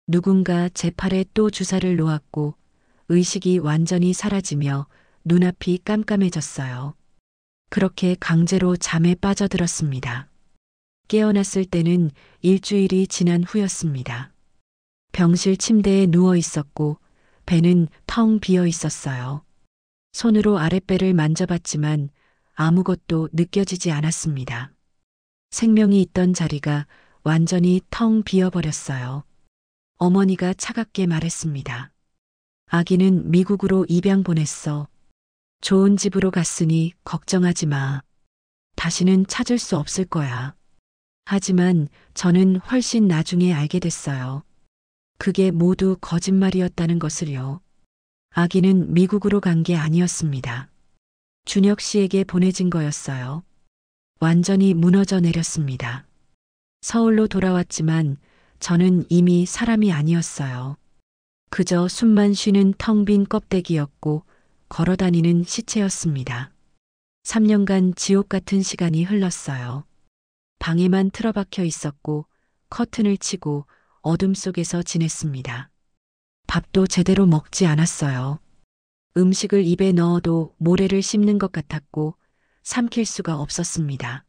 누군가 제 팔에 또 주사를 놓았고 의식이 완전히 사라지며 눈앞이 깜깜해졌어요. 그렇게 강제로 잠에 빠져들었습니다. 깨어났을 때는 일주일이 지난 후였습니다. 병실 침대에 누워 있었고 배는 텅 비어 있었어요. 손으로 아랫배를 만져봤지만 아무것도 느껴지지 않았습니다. 생명이 있던 자리가 완전히 텅 비어버렸어요. 어머니가 차갑게 말했습니다. 아기는 미국으로 입양 보냈어. 좋은 집으로 갔으니 걱정하지 마. 다시는 찾을 수 없을 거야. 하지만 저는 훨씬 나중에 알게 됐어요. 그게 모두 거짓말이었다는 것을요. 아기는 미국으로 간 게 아니었습니다. 준혁 씨에게 보내진 거였어요. 완전히 무너져 내렸습니다. 서울로 돌아왔지만 저는 이미 사람이 아니었어요. 그저 숨만 쉬는 텅 빈 껍데기였고 걸어다니는 시체였습니다. 3년간 지옥 같은 시간이 흘렀어요. 방에만 틀어박혀 있었고 커튼을 치고 어둠 속에서 지냈습니다. 밥도 제대로 먹지 않았어요. 음식을 입에 넣어도 모래를 씹는 것 같았고 삼킬 수가 없었습니다.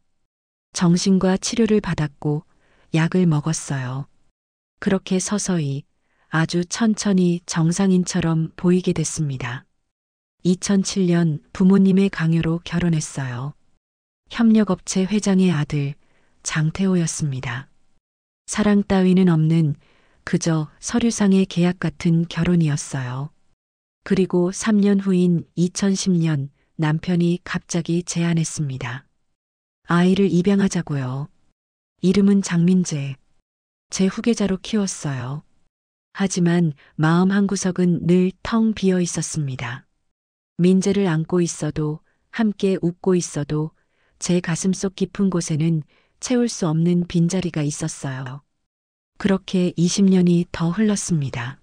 정신과 치료를 받았고 약을 먹었어요. 그렇게 서서히 아주 천천히 정상인처럼 보이게 됐습니다. 2007년 부모님의 강요로 결혼했어요. 협력업체 회장의 아들 장태호였습니다. 사랑 따위는 없는 그저 서류상의 계약 같은 결혼이었어요. 그리고 3년 후인 2010년 남편이 갑자기 제안했습니다. 아이를 입양하자고요. 이름은 장민재. 제 후계자로 키웠어요. 하지만 마음 한구석은 늘 텅 비어 있었습니다. 민재를 안고 있어도 함께 웃고 있어도 제 가슴속 깊은 곳에는 채울 수 없는 빈자리가 있었어요. 그렇게 20년이 더 흘렀습니다.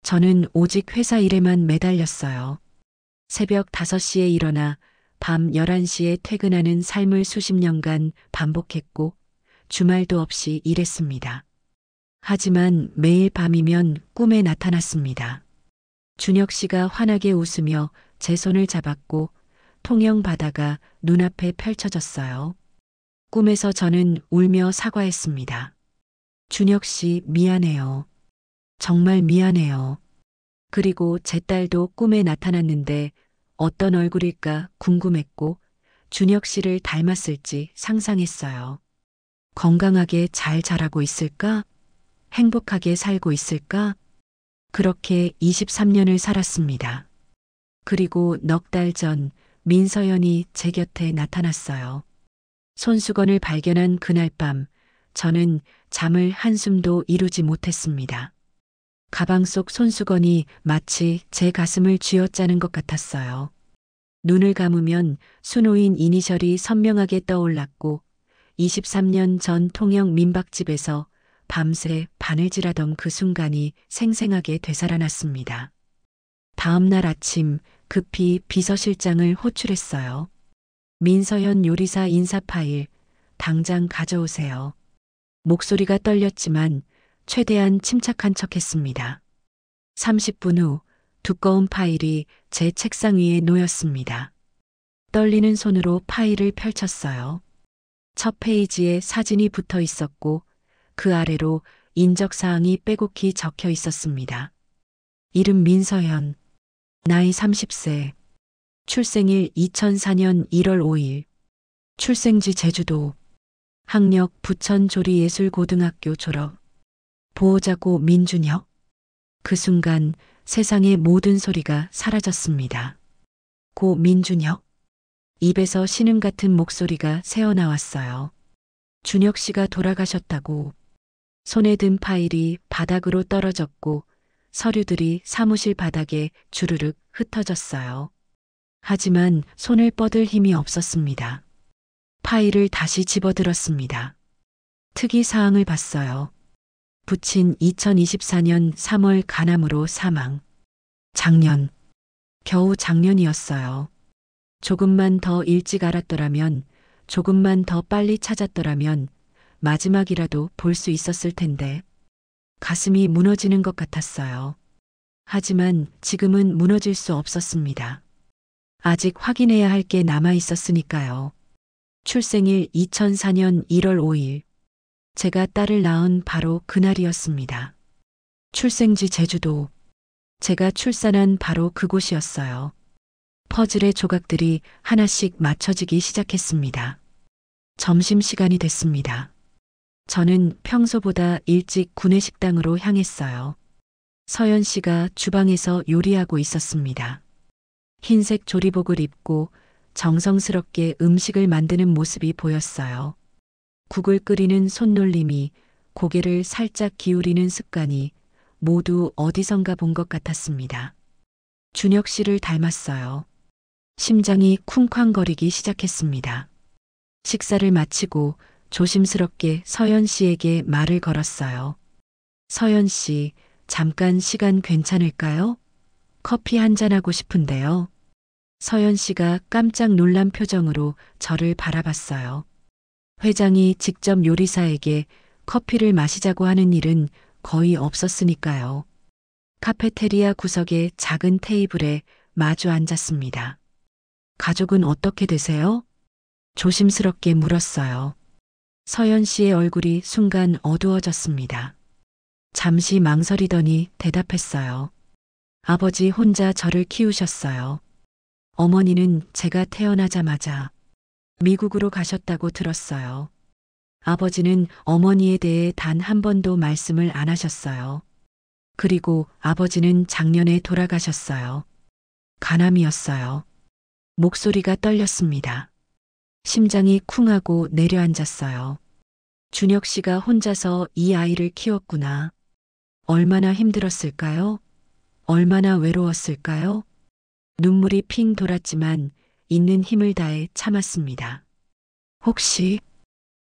저는 오직 회사 일에만 매달렸어요. 새벽 5시에 일어나 밤 11시에 퇴근하는 삶을 수십 년간 반복했고 주말도 없이 일했습니다. 하지만 매일 밤이면 꿈에 나타났습니다. 준혁 씨가 환하게 웃으며 제 손을 잡았고 통영 바다가 눈앞에 펼쳐졌어요. 꿈에서 저는 울며 사과했습니다. 준혁 씨 미안해요. 정말 미안해요. 그리고 제 딸도 꿈에 나타났는데 어떤 얼굴일까 궁금했고 준혁 씨를 닮았을지 상상했어요. 건강하게 잘 자라고 있을까? 행복하게 살고 있을까? 그렇게 23년을 살았습니다. 그리고 넉 달 전 민서연이 제 곁에 나타났어요. 손수건을 발견한 그날 밤 저는 잠을 한숨도 이루지 못했습니다. 가방 속 손수건이 마치 제 가슴을 쥐어짜는 것 같았어요. 눈을 감으면 수노인 이니셜이 선명하게 떠올랐고 23년 전 통영 민박집에서 밤새 바늘질하던 그 순간이 생생하게 되살아났습니다. 다음 날 아침 급히 비서실장을 호출했어요. 민서현 요리사 인사 파일 당장 가져오세요. 목소리가 떨렸지만 최대한 침착한 척했습니다. 30분 후 두꺼운 파일이 제 책상 위에 놓였습니다. 떨리는 손으로 파일을 펼쳤어요. 첫 페이지에 사진이 붙어 있었고 그 아래로 인적사항이 빼곡히 적혀 있었습니다. 이름 민서현, 나이 30세, 출생일 2004년 1월 5일, 출생지 제주도, 학력 부천조리예술고등학교 졸업, 보호자고 민준혁. 그 순간 세상의 모든 소리가 사라졌습니다. 고 민준혁. 입에서 신음 같은 목소리가 새어나왔어요. 준혁 씨가 돌아가셨다고. 손에 든 파일이 바닥으로 떨어졌고 서류들이 사무실 바닥에 주르륵 흩어졌어요. 하지만 손을 뻗을 힘이 없었습니다. 파일을 다시 집어들었습니다. 특이 사항을 봤어요. 부친 2024년 3월 간암으로 사망. 작년. 겨우 작년이었어요. 조금만 더 일찍 알았더라면, 조금만 더 빨리 찾았더라면 마지막이라도 볼 수 있었을 텐데. 가슴이 무너지는 것 같았어요. 하지만 지금은 무너질 수 없었습니다. 아직 확인해야 할 게 남아 있었으니까요. 출생일 2004년 1월 5일. 제가 딸을 낳은 바로 그날이었습니다. 출생지 제주도. 제가 출산한 바로 그곳이었어요. 퍼즐의 조각들이 하나씩 맞춰지기 시작했습니다. 점심시간이 됐습니다. 저는 평소보다 일찍 구내식당으로 향했어요. 서연 씨가 주방에서 요리하고 있었습니다. 흰색 조리복을 입고 정성스럽게 음식을 만드는 모습이 보였어요. 국을 끓이는 손놀림이, 고개를 살짝 기울이는 습관이 모두 어디선가 본 것 같았습니다. 준혁 씨를 닮았어요. 심장이 쿵쾅거리기 시작했습니다. 식사를 마치고 조심스럽게 서연 씨에게 말을 걸었어요. 서연 씨, 잠깐 시간 괜찮을까요? 커피 한잔 하고 싶은데요. 서연 씨가 깜짝 놀란 표정으로 저를 바라봤어요. 회장이 직접 요리사에게 커피를 마시자고 하는 일은 거의 없었으니까요. 카페테리아 구석의 작은 테이블에 마주 앉았습니다. 가족은 어떻게 되세요? 조심스럽게 물었어요. 서연 씨의 얼굴이 순간 어두워졌습니다. 잠시 망설이더니 대답했어요. 아버지 혼자 저를 키우셨어요. 어머니는 제가 태어나자마자 미국으로 가셨다고 들었어요. 아버지는 어머니에 대해 단 한 번도 말씀을 안 하셨어요. 그리고 아버지는 작년에 돌아가셨어요. 간암이었어요. 목소리가 떨렸습니다. 심장이 쿵하고 내려앉았어요. 준혁 씨가 혼자서 이 아이를 키웠구나. 얼마나 힘들었을까요? 얼마나 외로웠을까요? 눈물이 핑 돌았지만 있는 힘을 다해 참았습니다. 혹시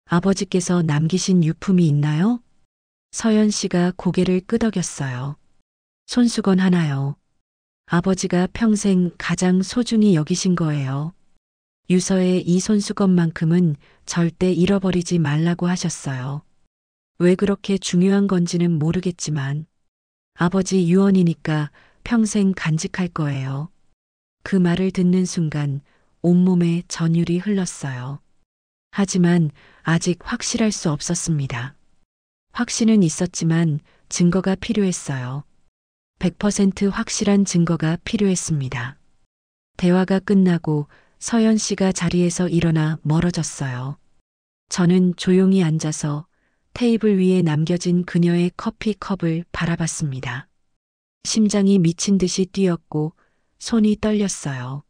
아버지께서 남기신 유품이 있나요? 서연 씨가 고개를 끄덕였어요. 손수건 하나요. 아버지가 평생 가장 소중히 여기신 거예요. 유서에 이 손수건만큼은 절대 잃어버리지 말라고 하셨어요. 왜 그렇게 중요한 건지는 모르겠지만 아버지 유언이니까 평생 간직할 거예요. 그 말을 듣는 순간 온몸에 전율이 흘렀어요. 하지만 아직 확실할 수 없었습니다. 확신은 있었지만 증거가 필요했어요. 100% 확실한 증거가 필요했습니다. 대화가 끝나고 서연 씨가 자리에서 일어나 멀어졌어요. 저는 조용히 앉아서 테이블 위에 남겨진 그녀의 커피컵을 바라봤습니다. 심장이 미친 듯이 뛰었고 손이 떨렸어요.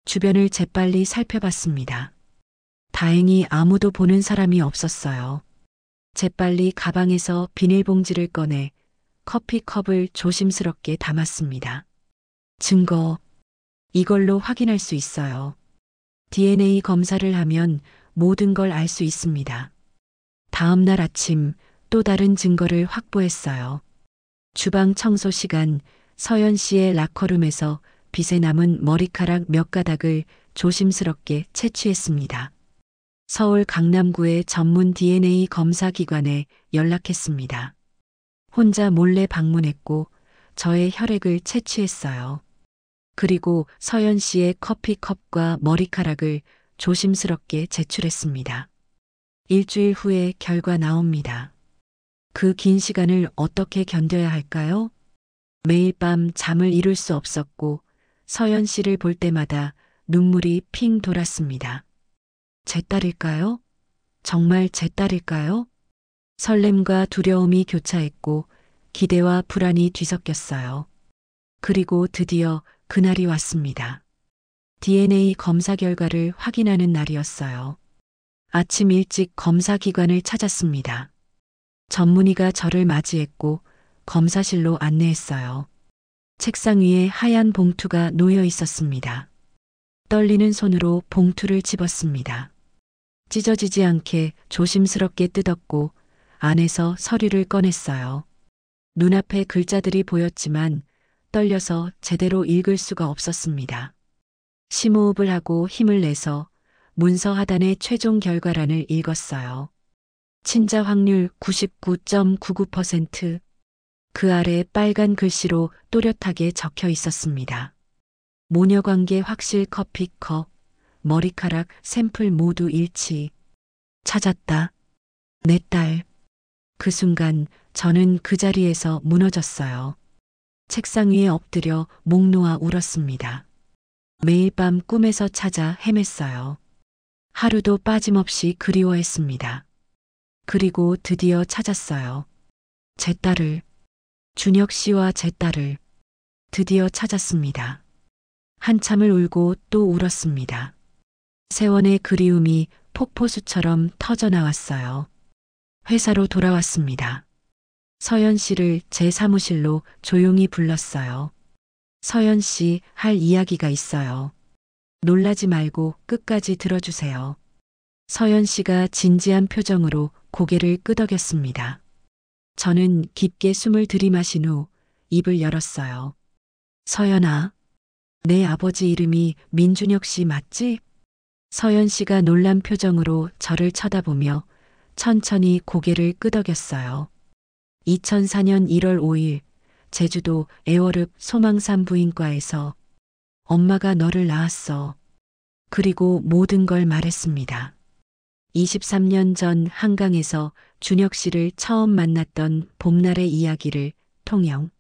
주변을 재빨리 살펴봤습니다. 다행히 아무도 보는 사람이 없었어요. 재빨리 가방에서 비닐봉지를 꺼내 커피컵을 조심스럽게 담았습니다. 증거, 이걸로 확인할 수 있어요. DNA 검사를 하면 모든 걸 알 수 있습니다. 다음 날 아침 또 다른 증거를 확보했어요. 주방 청소 시간 서연 씨의 라커룸에서 빗에 남은 머리카락 몇 가닥을 조심스럽게 채취했습니다. 서울 강남구의 전문 DNA 검사 기관에 연락했습니다. 혼자 몰래 방문했고 저의 혈액을 채취했어요. 그리고 서연 씨의 커피컵과 머리카락을 조심스럽게 제출했습니다. 일주일 후에 결과 나옵니다. 그 긴 시간을 어떻게 견뎌야 할까요? 매일 밤 잠을 이룰 수 없었고 서연 씨를 볼 때마다 눈물이 핑 돌았습니다. 제 딸일까요? 정말 제 딸일까요? 설렘과 두려움이 교차했고 기대와 불안이 뒤섞였어요. 그리고 드디어 그날이 왔습니다. DNA 검사 결과를 확인하는 날이었어요. 아침 일찍 검사 기관을 찾았습니다. 전문의가 저를 맞이했고 검사실로 안내했어요. 책상 위에 하얀 봉투가 놓여 있었습니다. 떨리는 손으로 봉투를 집었습니다. 찢어지지 않게 조심스럽게 뜯었고 안에서 서류를 꺼냈어요. 눈앞에 글자들이 보였지만 떨려서 제대로 읽을 수가 없었습니다. 심호흡을 하고 힘을 내서 문서 하단의 최종 결과란을 읽었어요. 친자 확률 99.99%. 그 아래 빨간 글씨로 또렷하게 적혀 있었습니다. 모녀관계 확실 커피컵, 머리카락 샘플 모두 일치. 찾았다. 내 딸. 그 순간 저는 그 자리에서 무너졌어요. 책상 위에 엎드려 목 놓아 울었습니다. 매일 밤 꿈에서 찾아 헤맸어요. 하루도 빠짐없이 그리워했습니다. 그리고 드디어 찾았어요. 제 딸을, 준혁 씨와 제 딸을 드디어 찾았습니다. 한참을 울고 또 울었습니다. 세원의 그리움이 폭포수처럼 터져나왔어요. 회사로 돌아왔습니다. 서연 씨를 제 사무실로 조용히 불렀어요. 서연 씨, 할 이야기가 있어요. 놀라지 말고 끝까지 들어주세요. 서연 씨가 진지한 표정으로 고개를 끄덕였습니다. 저는 깊게 숨을 들이마신 후 입을 열었어요. 서연아, 내 아버지 이름이 민준혁 씨 맞지? 서연 씨가 놀란 표정으로 저를 쳐다보며 천천히 고개를 끄덕였어요. 2004년 1월 5일 제주도 애월읍 소망산부인과에서 엄마가 너를 낳았어. 그리고 모든 걸 말했습니다. 23년 전 한강에서 준혁 씨를 처음 만났던 봄날의 이야기를 통영,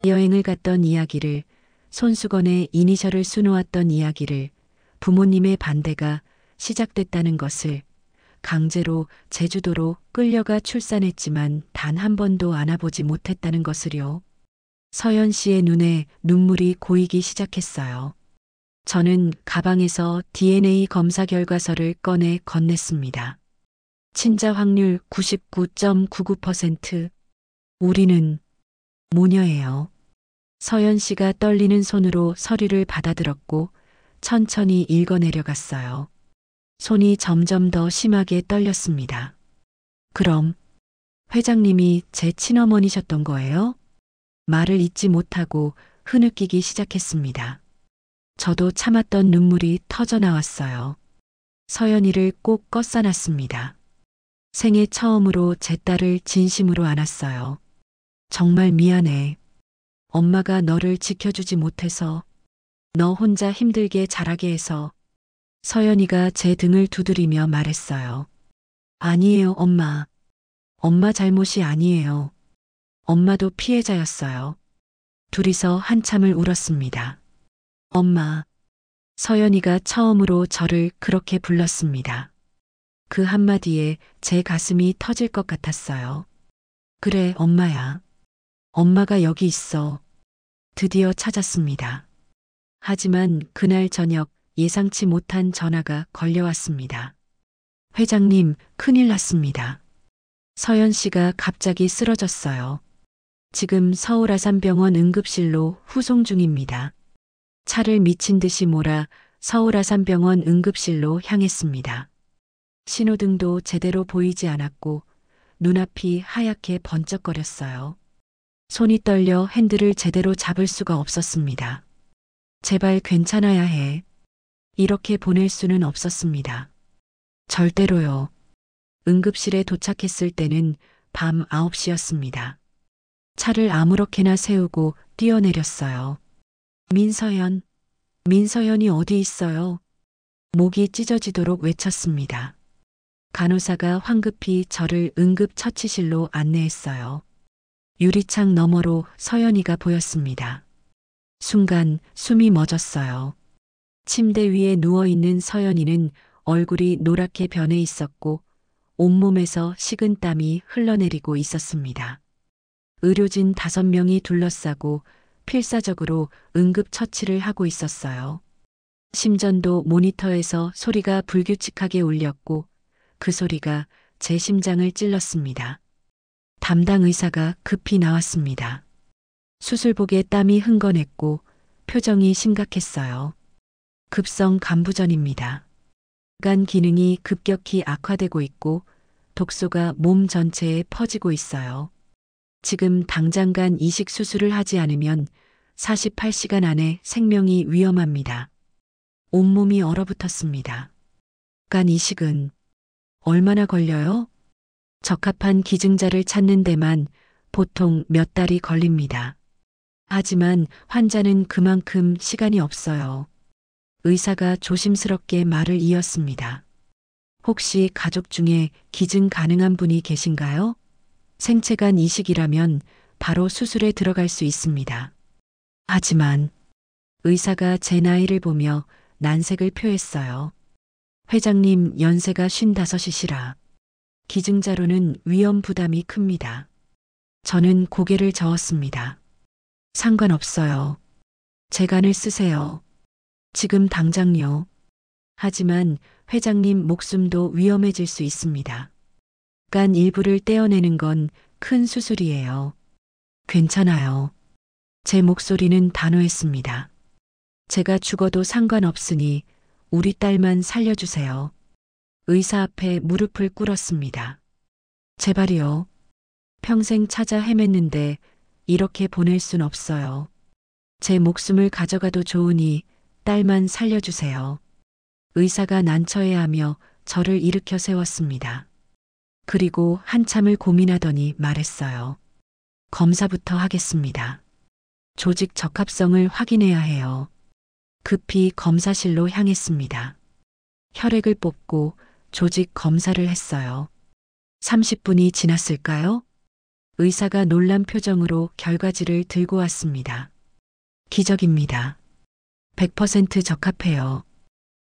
여행을 갔던 이야기를, 손수건에 이니셜을 수놓았던 이야기를, 부모님의 반대가 시작됐다는 것을, 강제로 제주도로 끌려가 출산했지만 단 한 번도 안아보지 못했다는 것을요. 서연 씨의 눈에 눈물이 고이기 시작했어요. 저는 가방에서 DNA 검사 결과서를 꺼내 건넸습니다. 친자 확률 99.99%. 우리는 모녀예요. 서연 씨가 떨리는 손으로 서류를 받아들었고 천천히 읽어내려갔어요. 손이 점점 더 심하게 떨렸습니다. 그럼 회장님이 제 친어머니셨던 거예요? 말을 잇지 못하고 흐느끼기 시작했습니다. 저도 참았던 눈물이 터져 나왔어요. 서연이를 꼭 껐어놨습니다. 생애 처음으로 제 딸을 진심으로 안았어요. 정말 미안해. 엄마가 너를 지켜주지 못해서, 너 혼자 힘들게 자라게 해서. 서연이가 제 등을 두드리며 말했어요. 아니에요, 엄마. 엄마 잘못이 아니에요. 엄마도 피해자였어요. 둘이서 한참을 울었습니다. 엄마. 서연이가 처음으로 저를 그렇게 불렀습니다. 그 한마디에 제 가슴이 터질 것 같았어요. 그래, 엄마야. 엄마가 여기 있어. 드디어 찾았습니다. 하지만 그날 저녁 예상치 못한 전화가 걸려왔습니다. 회장님, 큰일 났습니다. 서연 씨가 갑자기 쓰러졌어요. 지금 서울 아산병원 응급실로 후송 중입니다. 차를 미친 듯이 몰아 서울 아산병원 응급실로 향했습니다. 신호등도 제대로 보이지 않았고 눈앞이 하얗게 번쩍거렸어요. 손이 떨려 핸들을 제대로 잡을 수가 없었습니다. 제발 괜찮아야 해. 이렇게 보낼 수는 없었습니다. 절대로요. 응급실에 도착했을 때는 밤 9시였습니다. 차를 아무렇게나 세우고 뛰어내렸어요. 민서연, 민서연이 어디 있어요? 목이 찢어지도록 외쳤습니다. 간호사가 황급히 저를 응급처치실로 안내했어요. 유리창 너머로 서연이가 보였습니다. 순간 숨이 멎었어요. 침대 위에 누워있는 서연이는 얼굴이 노랗게 변해 있었고 온몸에서 식은 땀이 흘러내리고 있었습니다. 의료진 5명이 둘러싸고 필사적으로 응급처치를 하고 있었어요. 심전도 모니터에서 소리가 불규칙하게 울렸고 그 소리가 제 심장을 찔렀습니다. 담당 의사가 급히 나왔습니다. 수술복에 땀이 흥건했고 표정이 심각했어요. 급성 간부전입니다. 간 기능이 급격히 악화되고 있고 독소가 몸 전체에 퍼지고 있어요. 지금 당장 간 이식 수술을 하지 않으면 48시간 안에 생명이 위험합니다. 온몸이 얼어붙었습니다. 간 이식은 얼마나 걸려요? 적합한 기증자를 찾는 데만 보통 몇 달이 걸립니다. 하지만 환자는 그만큼 시간이 없어요. 의사가 조심스럽게 말을 이었습니다. 혹시 가족 중에 기증 가능한 분이 계신가요? 생체간 이식이라면 바로 수술에 들어갈 수 있습니다. 하지만 의사가 제 나이를 보며 난색을 표했어요. 회장님 연세가 55이시라. 기증자로는 위험 부담이 큽니다. 저는 고개를 저었습니다. 상관없어요. 제 간을 쓰세요. 지금 당장요. 하지만 회장님 목숨도 위험해질 수 있습니다. 간 일부를 떼어내는 건 큰 수술이에요. 괜찮아요. 제 목소리는 단호했습니다. 제가 죽어도 상관없으니 우리 딸만 살려주세요. 의사 앞에 무릎을 꿇었습니다. 제발이요. 평생 찾아 헤맸는데 이렇게 보낼 순 없어요. 제 목숨을 가져가도 좋으니 딸만 살려주세요. 의사가 난처해하며 저를 일으켜 세웠습니다. 그리고 한참을 고민하더니 말했어요. 검사부터 하겠습니다. 조직 적합성을 확인해야 해요. 급히 검사실로 향했습니다. 혈액을 뽑고 조직 검사를 했어요. 30분이 지났을까요? 의사가 놀란 표정으로 결과지를 들고 왔습니다. 기적입니다. 100% 적합해요.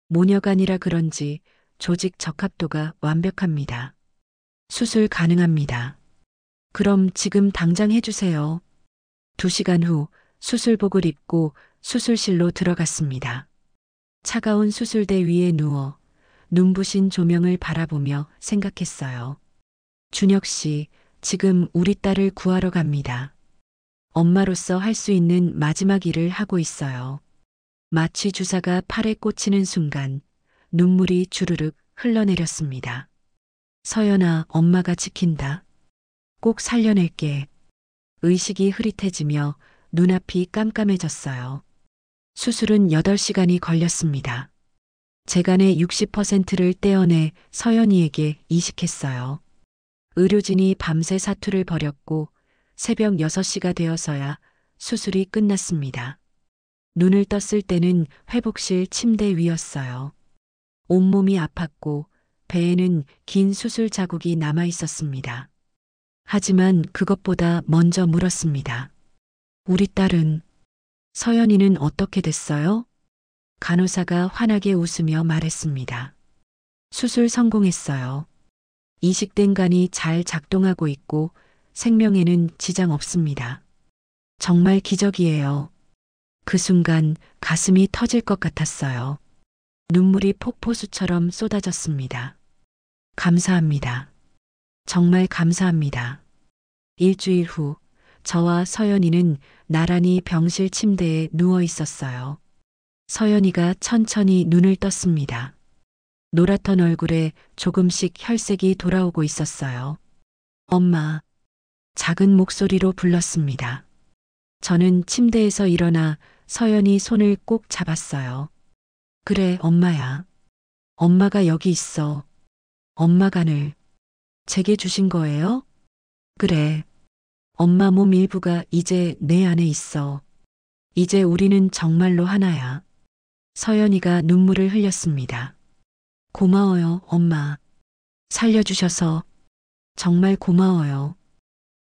모녀간이라 그런지 조직 적합도가 완벽합니다. 수술 가능합니다. 그럼 지금 당장 해주세요. 2시간 후 수술복을 입고 수술실로 들어갔습니다. 차가운 수술대 위에 누워 눈부신 조명을 바라보며 생각했어요. 준혁 씨, 지금 우리 딸을 구하러 갑니다. 엄마로서 할 수 있는 마지막 일을 하고 있어요. 마취 주사가 팔에 꽂히는 순간 눈물이 주르륵 흘러내렸습니다. 서연아, 엄마가 지킨다. 꼭 살려낼게. 의식이 흐릿해지며 눈앞이 깜깜해졌어요. 수술은 8시간이 걸렸습니다. 제간의 60%를 떼어내 서연이에게 이식했어요. 의료진이 밤새 사투를 벌였고 새벽 6시가 되어서야 수술이 끝났습니다. 눈을 떴을 때는 회복실 침대 위였어요. 온몸이 아팠고 배에는 긴 수술 자국이 남아 있었습니다. 하지만 그것보다 먼저 물었습니다. 우리 딸은, 서연이는 어떻게 됐어요? 간호사가 환하게 웃으며 말했습니다. 수술 성공했어요. 이식된 간이 잘 작동하고 있고 생명에는 지장 없습니다. 정말 기적이에요. 그 순간 가슴이 터질 것 같았어요. 눈물이 폭포수처럼 쏟아졌습니다. 감사합니다. 정말 감사합니다. 일주일 후 저와 서연이는 나란히 병실 침대에 누워 있었어요. 서연이가 천천히 눈을 떴습니다. 노랗던 얼굴에 조금씩 혈색이 돌아오고 있었어요. 엄마, 작은 목소리로 불렀습니다. 저는 침대에서 일어나 서연이 손을 꼭 잡았어요. 그래, 엄마야. 엄마가 여기 있어. 엄마 간을 제게 주신 거예요? 그래. 엄마 몸 일부가 이제 내 안에 있어. 이제 우리는 정말로 하나야. 서연이가 눈물을 흘렸습니다. 고마워요, 엄마. 살려주셔서 정말 고마워요.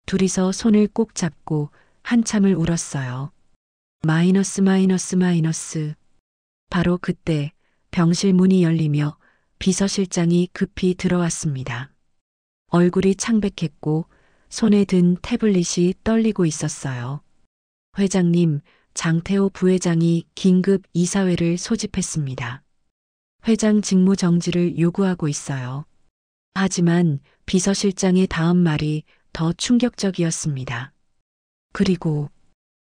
둘이서 손을 꼭 잡고 한참을 울었어요. 마이너스 마이너스 마이너스. 바로 그때 병실 문이 열리며 비서실장이 급히 들어왔습니다. 얼굴이 창백했고 손에 든 태블릿이 떨리고 있었어요. 회장님, 장태호 부회장이 긴급 이사회를 소집했습니다. 회장 직무 정지를 요구하고 있어요. 하지만 비서실장의 다음 말이 더 충격적이었습니다. 그리고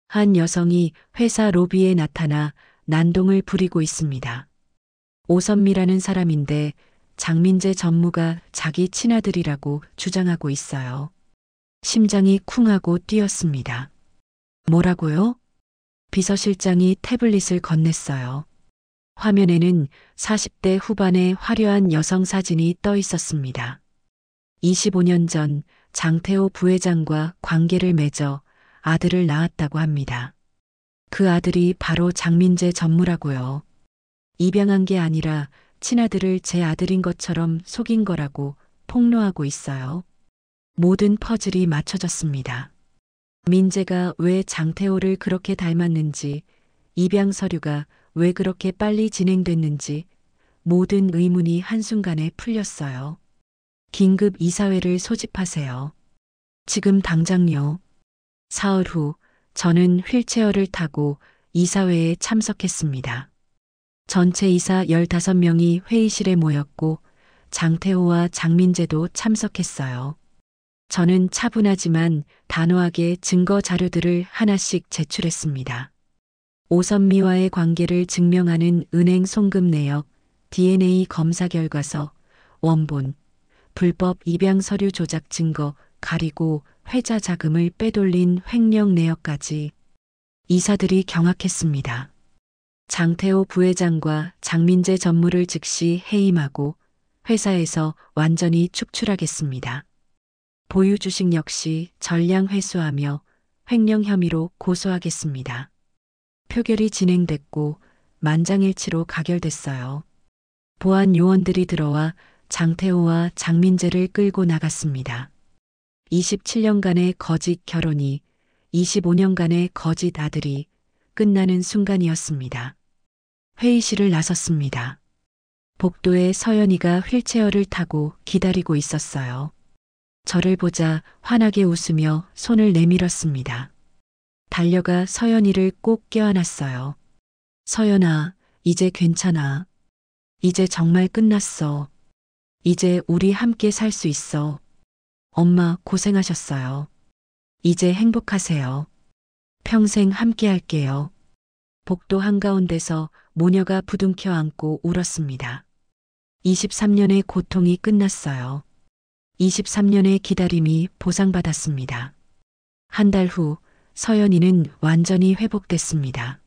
한 여성이 회사 로비에 나타나 난동을 부리고 있습니다. 오선미라는 사람인데 장민재 전무가 자기 친아들이라고 주장하고 있어요. 심장이 쿵하고 뛰었습니다. 뭐라고요? 비서실장이 태블릿을 건넸어요. 화면에는 40대 후반의 화려한 여성 사진이 떠 있었습니다. 25년 전 장태호 부회장과 관계를 맺어 아들을 낳았다고 합니다. 그 아들이 바로 장민재 전무라고요. 입양한 게 아니라 친아들을 제 아들인 것처럼 속인 거라고 폭로하고 있어요. 모든 퍼즐이 맞춰졌습니다. 민재가 왜 장태호를 그렇게 닮았는지, 입양 서류가 왜 그렇게 빨리 진행됐는지 모든 의문이 한순간에 풀렸어요. 긴급 이사회를 소집하세요. 지금 당장요. 사흘 후 저는 휠체어를 타고 이사회에 참석했습니다. 전체 이사 15명이 회의실에 모였고 장태호와 장민재도 참석했어요. 저는 차분하지만 단호하게 증거 자료들을 하나씩 제출했습니다. 오선미와의 관계를 증명하는 은행 송금 내역, DNA 검사 결과서, 원본, 불법 입양 서류 조작 증거, 가리고 회자 자금을 빼돌린 횡령 내역까지. 이사들이 경악했습니다. 장태호 부회장과 장민재 전무를 즉시 해임하고 회사에서 완전히 축출하겠습니다. 보유 주식 역시 전량 회수하며 횡령 혐의로 고소하겠습니다. 표결이 진행됐고 만장일치로 가결됐어요. 보안 요원들이 들어와 장태호와 장민재를 끌고 나갔습니다. 27년간의 거짓 결혼이 25년간의 거짓 아들이 끝나는 순간이었습니다. 회의실을 나섰습니다. 복도에 서연이가 휠체어를 타고 기다리고 있었어요. 저를 보자 환하게 웃으며 손을 내밀었습니다. 달려가 서연이를 꼭 껴안았어요. 서연아, 이제 괜찮아. 이제 정말 끝났어. 이제 우리 함께 살 수 있어. 엄마 고생하셨어요. 이제 행복하세요. 평생 함께 할게요. 복도 한가운데서 모녀가 부둥켜 안고 울었습니다. 23년의 고통이 끝났어요. 23년의 기다림이 보상받았습니다. 한 달 후 서연이는 완전히 회복됐습니다.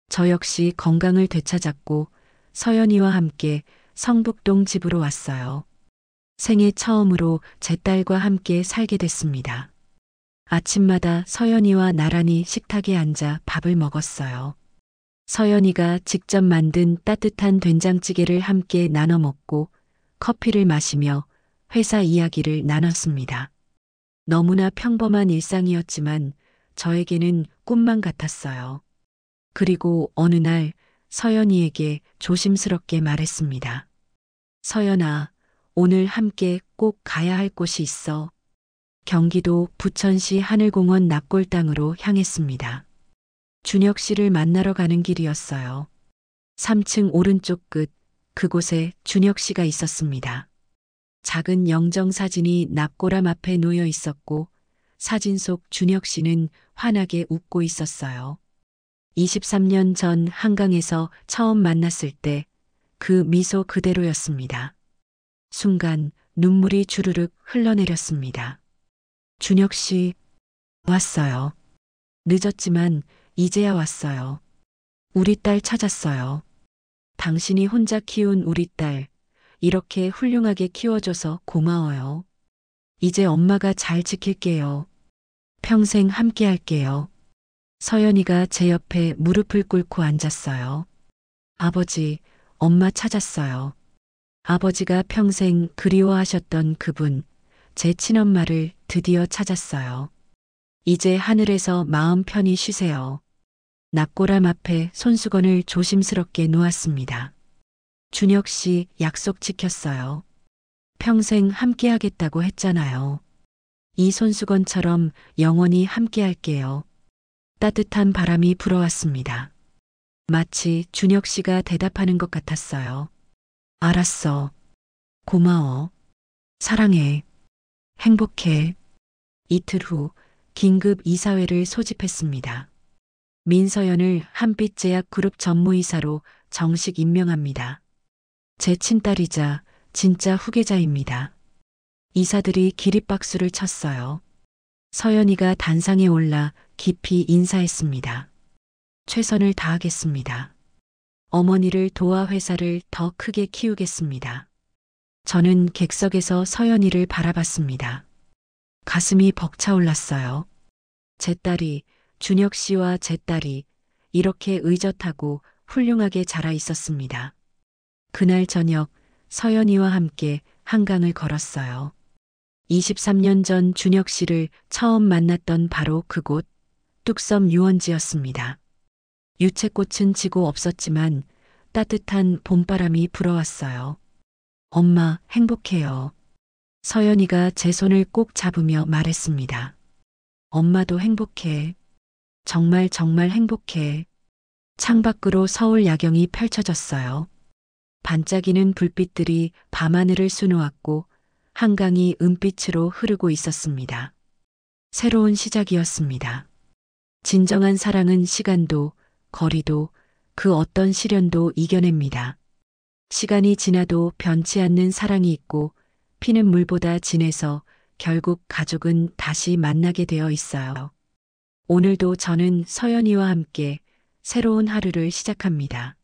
저 역시 건강을 되찾았고 서연이와 함께 성북동 집으로 왔어요. 생애 처음으로 제 딸과 함께 살게 됐습니다. 아침마다 서연이와 나란히 식탁에 앉아 밥을 먹었어요. 서연이가 직접 만든 따뜻한 된장찌개를 함께 나눠 먹고 커피를 마시며 회사 이야기를 나눴습니다. 너무나 평범한 일상이었지만 저에게는 꿈만 같았어요. 그리고 어느 날 서연이에게 조심스럽게 말했습니다. 서연아, 오늘 함께 꼭 가야 할 곳이 있어. 경기도 부천시 하늘공원 납골당으로 향했습니다. 준혁 씨를 만나러 가는 길이었어요. 3층 오른쪽 끝, 그곳에 준혁 씨가 있었습니다. 작은 영정사진이 납골함 앞에 놓여 있었고 사진 속 준혁 씨는 환하게 웃고 있었어요. 23년 전 한강에서 처음 만났을 때 그 미소 그대로였습니다. 순간 눈물이 주르륵 흘러내렸습니다. 준혁 씨, 왔어요. 늦었지만 이제야 왔어요. 우리 딸 찾았어요. 당신이 혼자 키운 우리 딸, 이렇게 훌륭하게 키워줘서 고마워요. 이제 엄마가 잘 지킬게요. 평생 함께 할게요. 서연이가 제 옆에 무릎을 꿇고 앉았어요. 아버지, 엄마 찾았어요. 아버지가 평생 그리워하셨던 그분, 제 친엄마를 드디어 찾았어요. 이제 하늘에서 마음 편히 쉬세요. 납골함 앞에 손수건을 조심스럽게 놓았습니다. 준혁 씨 약속 지켰어요. 평생 함께 하겠다고 했잖아요. 이 손수건처럼 영원히 함께 할게요. 따뜻한 바람이 불어왔습니다. 마치 준혁 씨가 대답하는 것 같았어요. 알았어. 고마워. 사랑해. 행복해. 이틀 후 긴급 이사회를 소집했습니다. 민서연을 한빛제약 그룹 전무이사로 정식 임명합니다. 제 친딸이자 진짜 후계자입니다. 이사들이 기립박수를 쳤어요. 서연이가 단상에 올라 깊이 인사했습니다. 최선을 다하겠습니다. 어머니를 도와 회사를 더 크게 키우겠습니다. 저는 객석에서 서연이를 바라봤습니다. 가슴이 벅차올랐어요. 제 딸이, 준혁 씨와 제 딸이 이렇게 의젓하고 훌륭하게 자라 있었습니다. 그날 저녁 서연이와 함께 한강을 걸었어요. 23년 전 준혁 씨를 처음 만났던 바로 그곳, 뚝섬 유원지였습니다. 유채꽃은 지고 없었지만 따뜻한 봄바람이 불어왔어요. 엄마, 행복해요. 서연이가 제 손을 꼭 잡으며 말했습니다. 엄마도 행복해. 정말 정말 행복해. 창밖으로 서울 야경이 펼쳐졌어요. 반짝이는 불빛들이 밤하늘을 수놓았고 한강이 은빛으로 흐르고 있었습니다. 새로운 시작이었습니다. 진정한 사랑은 시간도, 거리도, 그 어떤 시련도 이겨냅니다. 시간이 지나도 변치 않는 사랑이 있고 피는 물보다 진해서 결국 가족은 다시 만나게 되어 있어요. 오늘도 저는 서연이와 함께 새로운 하루를 시작합니다.